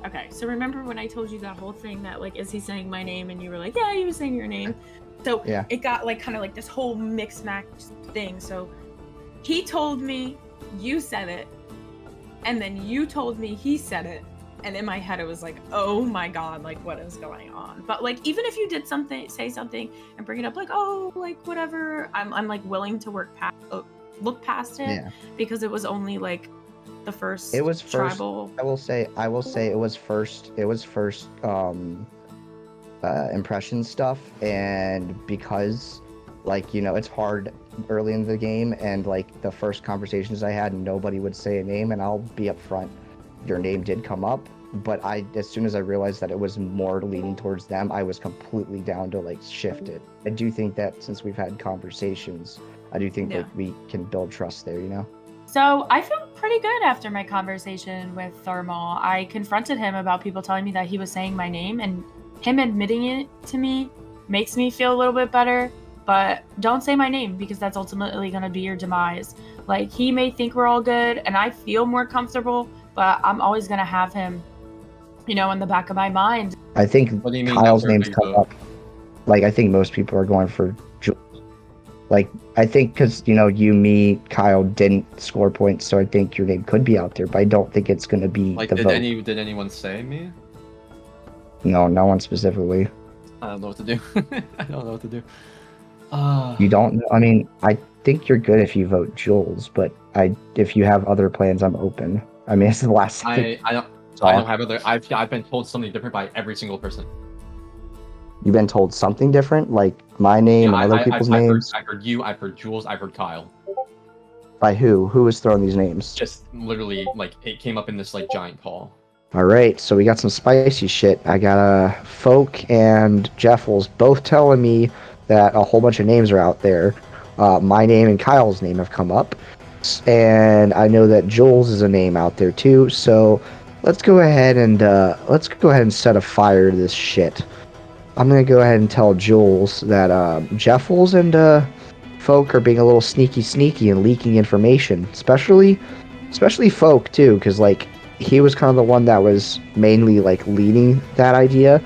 Okay, so remember when I told you that whole thing that like, is he saying my name? And you were like, yeah, he was saying your name. So it got like kind of like this whole mix match thing. So he told me you said it, and then you told me he said it, and in my head it was like, oh my god, like what is going on? But like, even if you did say something and bring it up, like, oh, like whatever, I'm like willing to look past it, because it was only like the first. It was first. Tribal. I will say it was first. It was first impression stuff, and because like, you know, it's hard early in the game, and like the first conversations I had, nobody would say a name, and I'll be upfront, your name did come up, but as soon as I realized that it was more leaning towards them, I was completely down to like shift it. I do think that since we've had conversations, I do think like we can build trust there, you know? So I feel pretty good after my conversation with Thermal. I confronted him about people telling me that he was saying my name, and him admitting it to me makes me feel a little bit better. But don't say my name, because that's ultimately going to be your demise. Like, he may think we're all good, and I feel more comfortable, but I'm always going to have him, you know, in the back of my mind. I think Kyle's name's come up. Like, I think most people are going for Jules. Like, I think because, you know, you, me, Kyle didn't score points, so I think your name could be out there, but I don't think it's going to be Like, the vote. did anyone say me? No, no one specifically. I don't know what to do. I don't know what to do. You don't know? I mean, I think you're good if you vote Jules, but if you have other plans, I'm open. I mean, it's the last. I don't have other. I've been told something different by every single person. You've been told something different, like my name and other people's names? I've heard you, I've heard Jules, I've heard Kyle. By who? Who was throwing these names? Just literally, like, it came up in this, like, giant call. Alright, so we got some spicy shit. I got Phoque and Jeffles both telling me that a whole bunch of names are out there. My name and Kyle's name have come up. And I know that Jules is a name out there too, so let's go ahead and set a fire to this shit. I'm gonna go ahead and tell Jules that Jeffles and Phoque are being a little sneaky and leaking information, especially Phoque too, because like he was kind of the one that was mainly like leading that idea.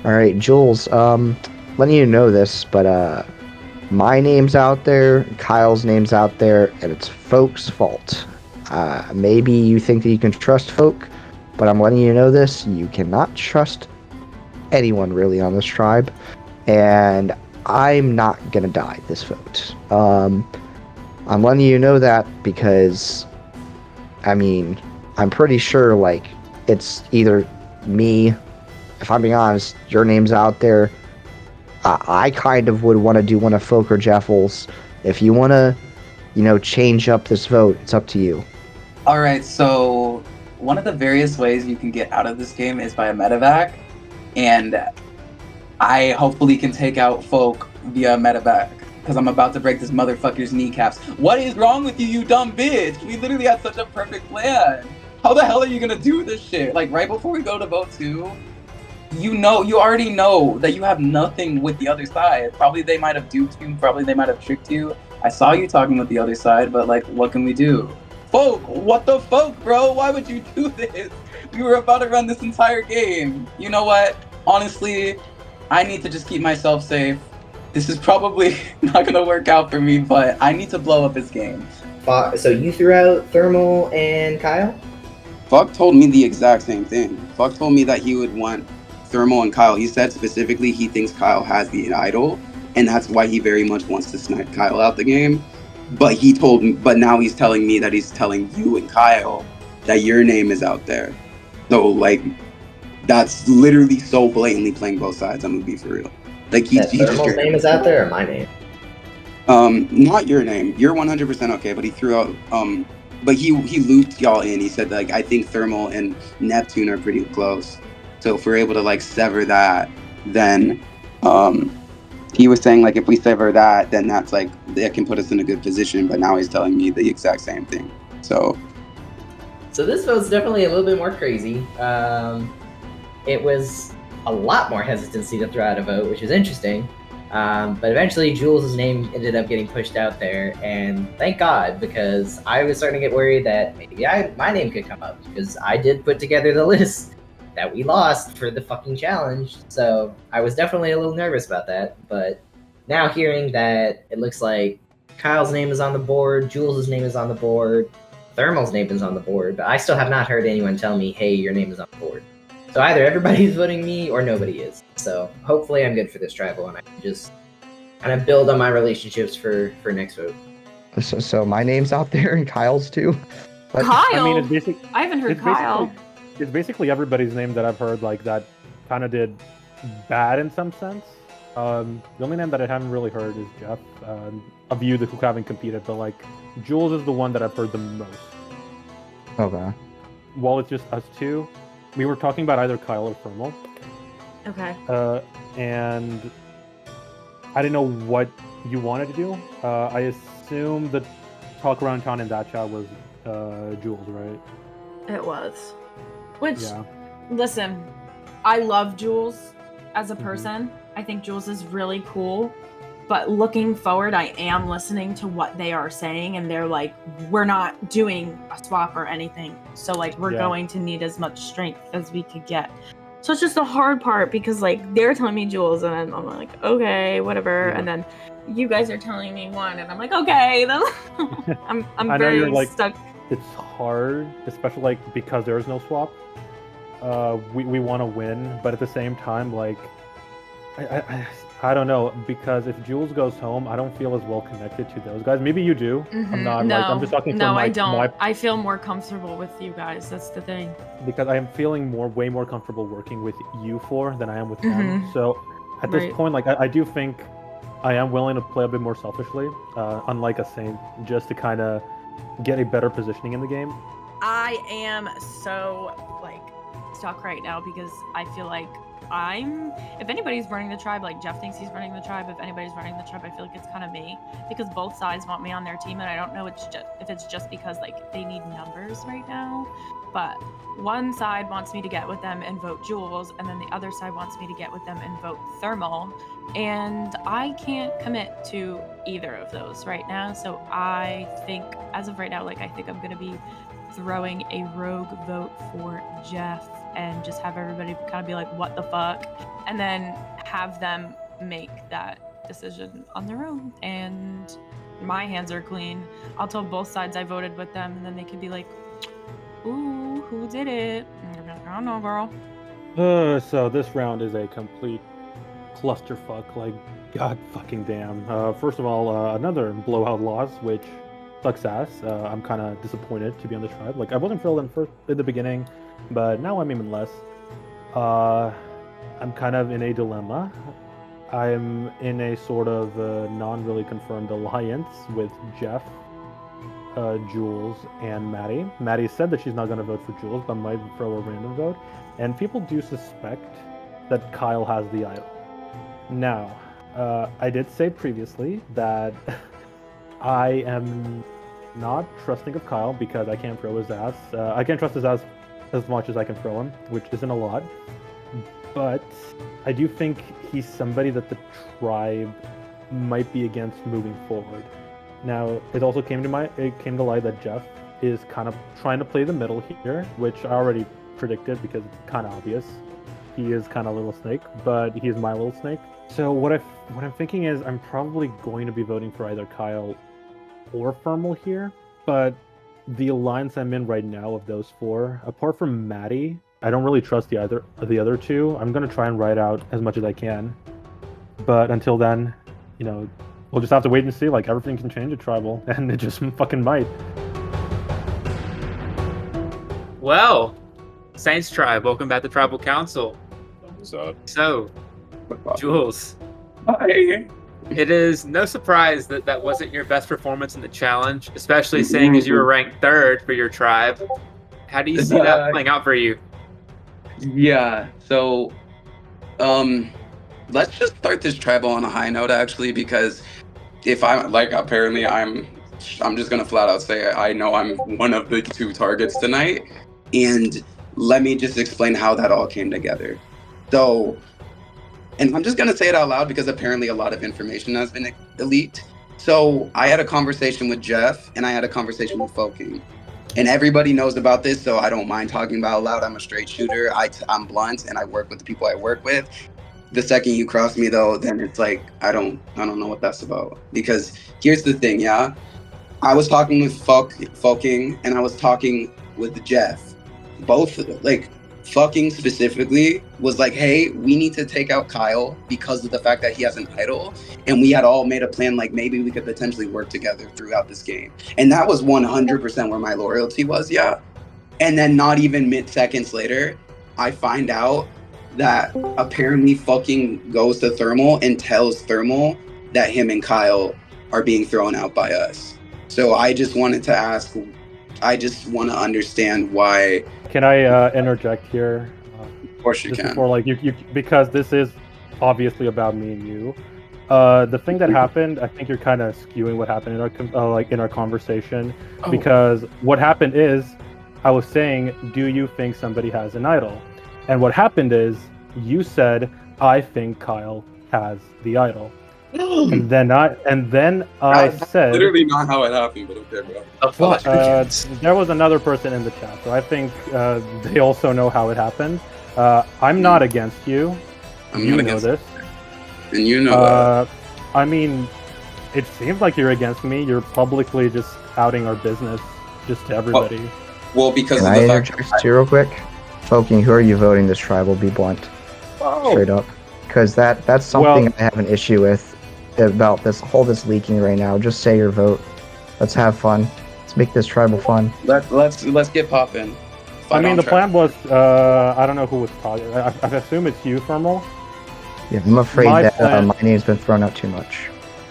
All right, Jules, letting you know this, but my name's out there, Kyle's name's out there, and it's Phoque's fault. Maybe you think that you can trust Phoque, but I'm letting you know this: you cannot trust anyone really on this tribe, and I'm not gonna die this vote. I'm letting you know that because, I mean, I'm pretty sure like it's either me. If I'm being honest, your name's out there. I kind of would want to do one of Phoque or Jeffles. If you want to, change up this vote, it's up to you. All right, so one of the various ways you can get out of this game is by a medevac, and I hopefully can take out Phoque via medevac, because I'm about to break this motherfucker's kneecaps. What is wrong with you, you dumb bitch? We literally had such a perfect plan. How the hell are you gonna do this shit? Like, right before we go to vote 2, you already know that you have nothing with the other side. Probably they might have duped you, probably they might have tricked you. I saw you talking with the other side, but like, what can we do? Phoque, what the fuck, bro? Why would you do this? We were about to run this entire game. You know what? Honestly, I need to just keep myself safe. This is probably not gonna work out for me, but I need to blow up this game. So you threw out Thermal and Kyle? Phoque told me the exact same thing. Phoque told me that he would want Thermal and Kyle. He said specifically he thinks Kyle has the idol, and that's why he very much wants to snipe Kyle out the game. But now he's telling me that he's telling you and Kyle that your name is out there. So like, that's literally so blatantly playing both sides. I'm gonna be for real. Like Thermal's name is out there, or my name? Not your name. You're 100% okay, but he threw out but he looped y'all in. He said like, I think Thermal and Neptune are pretty close. So if we're able to like sever that, then he was saying like if we sever that, then that's like that can put us in a good position. But now he's telling me the exact same thing. So this vote's definitely a little bit more crazy. It was a lot more hesitancy to throw out a vote, which is interesting. But eventually Jules' name ended up getting pushed out there, and thank God, because I was starting to get worried that maybe my name could come up, because I did put together the list that we lost for the fucking challenge. So I was definitely a little nervous about that, but now hearing that it looks like Kyle's name is on the board, Jules' name is on the board, Thermal's name is on the board, but I still have not heard anyone tell me, hey, your name is on the board. So either everybody's voting me or nobody is. So hopefully I'm good for this tribal, and I can just kind of build on my relationships for next vote. So my name's out there and Kyle's too. But, Kyle? I mean, I haven't heard Kyle. It's basically everybody's name that I've heard like that kind of did bad in some sense. The only name that I haven't really heard is Jeff. Of you who haven't competed, but like Jules is the one that I've heard the most. Okay. While it's just us two, we were talking about either Kyle or Thermal. Okay. And I didn't know what you wanted to do. I assume the talk around town in that chat was Jules, right? It was. Which, yeah. Listen, I love Jules as a person. I think Jules is really cool. But looking forward, I am listening to what they are saying, and they're like, we're not doing a swap or anything. So, like, we're going to need as much strength as we could get. So it's just the hard part, because, like, they're telling me Jules, and I'm like, okay, whatever. Yeah. And then you guys are telling me one, and I'm like, okay. Then I'm very stuck. It's hard, especially, like, because there is no swap. We want to win, but at the same time, like, I don't know, because if Jules goes home, I don't feel as well connected to those guys. Maybe you do. Mm-hmm. I'm not. I'm just talking. No, I don't. I feel more comfortable with you guys. That's the thing. Because I am feeling way more comfortable working with you four than I am with them. So at this Right. point, like I do think I am willing to play a bit more selfishly, unlike a Saint, just to kind of get a better positioning in the game. I am so like stuck right now because I feel like if anybody's running the tribe, like Jeff thinks he's running the tribe. If anybody's running the tribe, I feel like it's kind of me because both sides want me on their team, and I don't know if it's just because like they need numbers right now. But one side wants me to get with them and vote Jules, and then the other side wants me to get with them and vote Thermal. And I can't commit to either of those right now. So I think, as of right now, like I think I'm gonna be throwing a rogue vote for Jeff and just have everybody kind of be like, what the fuck? And then have them make that decision on their own. And my hands are clean. I'll tell both sides I voted with them, and then they can be like, ooh, who did it? And I'm like, I don't know, girl. So this round is a complete clusterfuck, like, god fucking damn. First of all, another blowout loss, which sucks ass. I'm kind of disappointed to be on the tribe. Like, I wasn't thrilled in the beginning, but now I'm even less. I'm kind of in a dilemma. I'm in a sort of non-really confirmed alliance with Jeff, Jules, and Maddie. Maddie said that she's not going to vote for Jules, but might throw a random vote. And people do suspect that Kyle has the idol. Now, I did say previously that I am not trusting of Kyle because I can't throw his ass. I can't trust his ass as much as I can throw him, which isn't a lot. But I do think he's somebody that the tribe might be against moving forward. Now, it also came to light that Jeff is kind of trying to play the middle here, which I already predicted because it's kind of obvious. He is kind of a little snake, but he is my little snake. So what I'm thinking is I'm probably going to be voting for either Kyle or Thermal here, but the alliance I'm in right now of those four, apart from Maddie, I don't really trust the other two. I'm gonna try and ride out as much as I can, but until then, you know, we'll just have to wait and see. Like, everything can change at Tribal, and it just fucking might. Well, Saints Tribe, welcome back to Tribal Council. What's up? So, Jules, it is no surprise that that wasn't your best performance in the challenge, especially seeing as you were ranked 3rd for your tribe. How do you see that playing out for you? Yeah, so let's just start this tribal on a high note, actually, because if I'm like, apparently I'm just gonna flat out say I know I'm one of the 2 targets tonight, and let me just explain how that all came together. So, and I'm just gonna say it out loud because apparently a lot of information has been leaked. So I had a conversation with Jeff and I had a conversation with Phoque. And everybody knows about this, so I don't mind talking about it loud. I'm a straight shooter. I'm blunt, and I work with the people I work with. The second you cross me, though, then it's like I don't know what that's about. Because here's the thing, yeah. I was talking with Phoque, and I was talking with Jeff. Both, like, Phoque specifically was like, hey, we need to take out Kyle because of the fact that he has an idol. And we had all made a plan, like maybe we could potentially work together throughout this game. And that was 100% where my loyalty was, yeah. And then not even seconds later, I find out that apparently Phoque goes to Thermal and tells Thermal that him and Kyle are being thrown out by us. So I just wanted to ask, I just want to understand why. Can I interject here? Of course you can. Before, like, you because this is obviously about me and you. The thing that happened, I think you're kind of skewing what happened in our conversation, because what happened is I was saying, do you think somebody has an idol? And what happened is you said, I think Kyle has the idol. And then I said, literally not how it happened, but okay, bro. There was another person in the chat, so I think they also know how it happened. I'm not against you. You know this. And you know I mean, it seems like you're against me. You're publicly just outing our business just to everybody. Well, because Can of I the fact interject you real quick? Phoque, who are you voting this tribal? Be blunt. Straight up. Because that's something I have an issue with about this leaking right now. Just say your vote. Let's have fun. Let's make this tribal fun. Let's get popping. I mean, the plan was, I don't know who was talking. I assume it's you, Thermal. Yeah, I'm afraid My that plan- my name's been thrown out too much.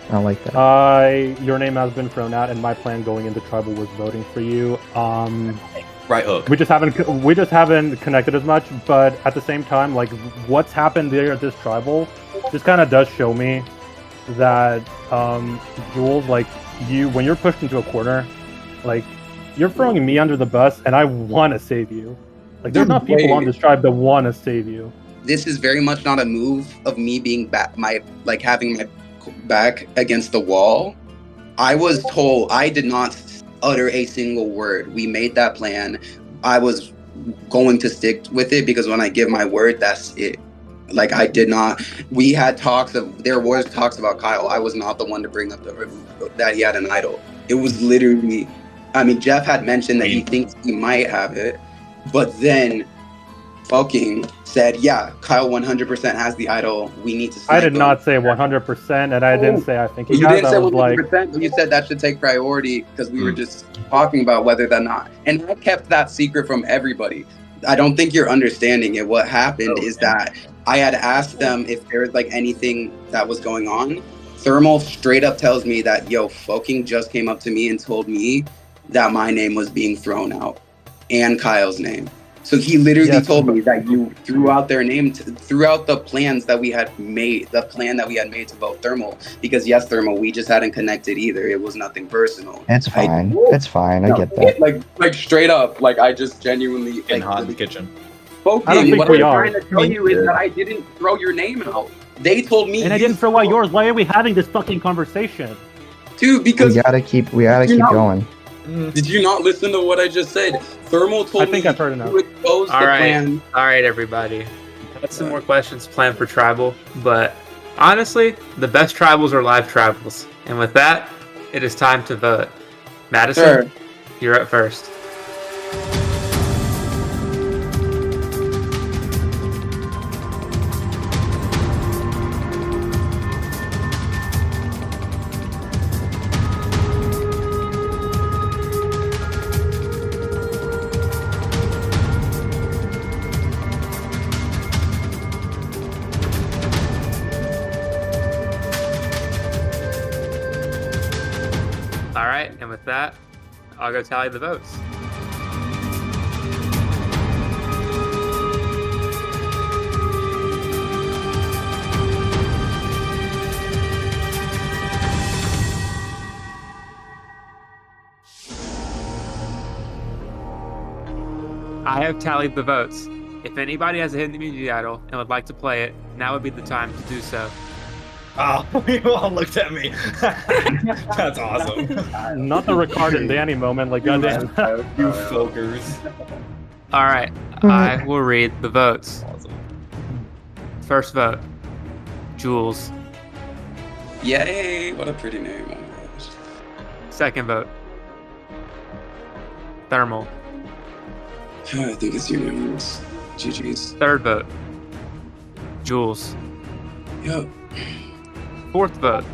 I don't like that. Your name has been thrown out, and my plan going into tribal was voting for you. Right hook. We just haven't connected as much, but at the same time, like what's happened there at this tribal, just kind of does show me that Jules, like when you're pushed into a corner, like you're throwing me under the bus, and I want to save you. Like there's not people on this tribe that want to save you. This is very much not a move of me being having my back against the wall. I was told I did not utter a single word. We made that plan. I was going to stick with it because when I give my word, that's it. Like I did not. We had there was talks about Kyle. I was not the one to bring up that he had an idol. It was literally. I mean, Jeff had mentioned that he thinks he might have it, but then Phoque said, "Yeah, Kyle 100% has the idol. We need to." I did not say 100%, and I didn't say I think he You has. didn't I say was 100%, but you said that should take priority because we were just talking about whether or not. And I kept that secret from everybody. I don't think you're understanding it. What happened is that I had asked them if there was like anything that was going on. Thermal straight up tells me that, Phoque just came up to me and told me that my name was being thrown out and Kyle's name. So he literally told me that you threw out their name, throughout the plans that we had made, the plan that we had made to vote Thermal. Because yes, Thermal, we just hadn't connected either. It was nothing personal. It's fine. It's fine. I get that. Like straight up, like I just genuinely in hot in the kitchen. Phoque, I don't think what we I'm are. trying to tell you is that I didn't throw your name out. They told me, And I didn't throw out yours. Why are we having this fucking conversation? Dude, because we gotta keep going. Did you not listen to what I just said? Thermal told me. I think I've heard enough. All right, everybody. Got some more questions planned for tribal, but honestly, the best tribals are live tribals. And with that, it is time to vote. Madison, you're up first. Alright, and with that, I'll go tally the votes. I have tallied the votes. If anybody has a hidden immunity idol and would like to play it, now would be the time to do so. Oh, you all looked at me. That's awesome. Not the Ricard and Danny moment, like goddamn. You folkers. Alright, I will read the votes. First vote, Jules. Yay, what a pretty name. Oh my gosh. Second vote, Thermal. I think it's unanimous. GG's. Third vote, Jules. Yep. Fourth vote,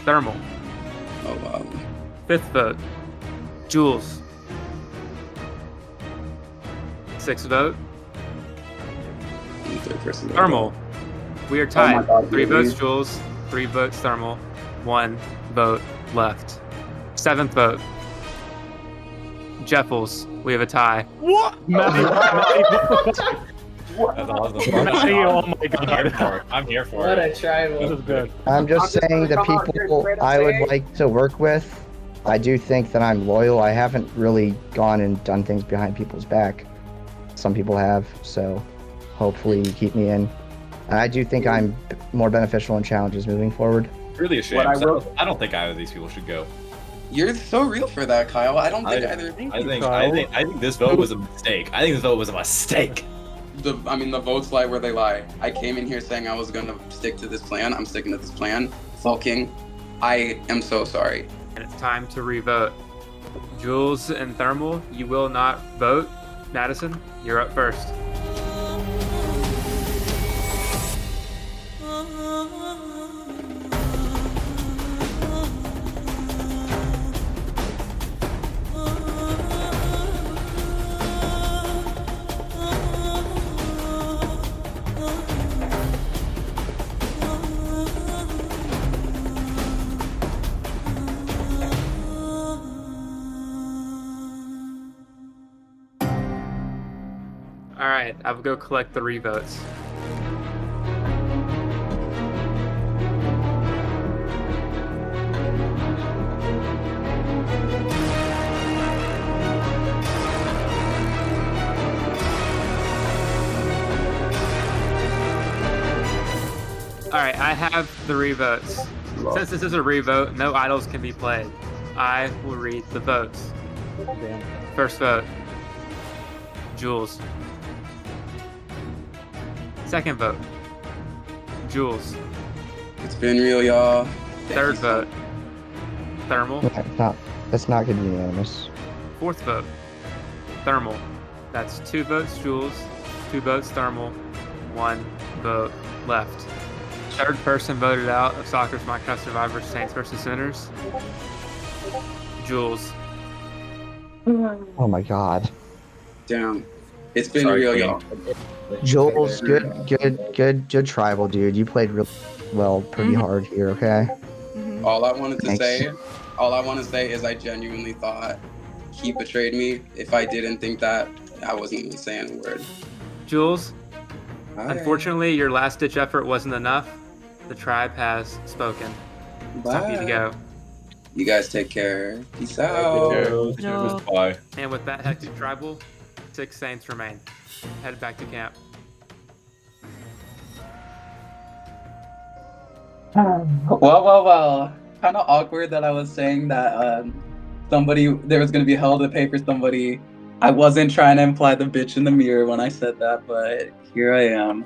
Thermal. Oh wow. Fifth vote, Jules. Sixth vote, Thermal. We are tied. my God, 3 really? votes Jules, 3 votes Thermal, 1 vote left. Seventh vote, Jeffles. We have a tie. What? That's awesome. Maddie, oh my god. I'm here for What it. a tribal. This is good. I'm just saying the people I would like to work with, I do think that I'm loyal. I haven't really gone and done things behind people's back. Some people have, so hopefully you keep me in. And I do think I'm more beneficial in challenges moving forward. Really a shame. What I I don't think either of these people should go. You're so real for that, Kyle. I don't think either. I think this vote was a mistake. I think this vote was a mistake. The votes lie where they lie. I came in here saying I was gonna stick to this plan. I'm sticking to this plan. Phoque, I am so sorry. And it's time to re-vote. Jules and Thermal, you will not vote. Madison, you're up first. All right, I will go collect 3 votes. All right, I have 3 votes. Since this is a revote, no idols can be played. I will read the votes. First vote, Jules. Second vote, Jules. It's been real, y'all. Third vote, Thermal. That's not gonna be unanimous. Fourth vote, Thermal. That's 2 votes Jules, 2 votes Thermal, 1 vote left. Third person voted out of Soccer's Minecraft Survivor Saints vs. Sinners. Jules. Oh my god. Damn. It's been Sorry, real, Queen. y'all. Jules, good tribal, dude. You played real well, pretty hard here, okay? All I wanted to Thanks. say is I genuinely thought he betrayed me. If I didn't think that, I wasn't even saying a word. Jules, Alright. unfortunately, your last-ditch effort wasn't enough. The tribe has spoken. It's time for you to go. You guys take care. Peace out. Bye. And with that hectic tribal, 6 Saints remain. Head back to camp. Well. Kind of awkward that I was saying that there was going to be hell to pay for somebody. I wasn't trying to imply the bitch in the mirror when I said that, but here I am.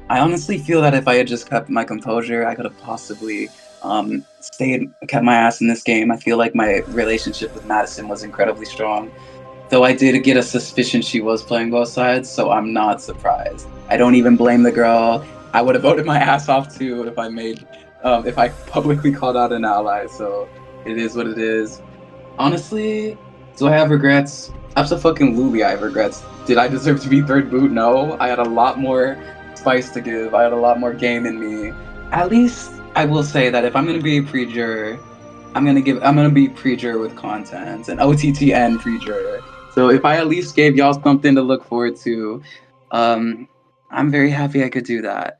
I honestly feel that if I had just kept my composure, I could have possibly kept my ass in this game. I feel like my relationship with Madison was incredibly strong. Though I did get a suspicion she was playing both sides, so I'm not surprised. I don't even blame the girl. I would have voted my ass off too if I publicly called out an ally, so it is what it is. Honestly, do I have regrets? Absolutely, I have regrets. Did I deserve to be third boot? No. I had a lot more spice to give. I had a lot more game in me. At least I will say that if I'm gonna be a pre-juror, I'm gonna be pre-juror with content, and OTT and pre-juror. So if I at least gave y'all something to look forward to, I'm very happy I could do that.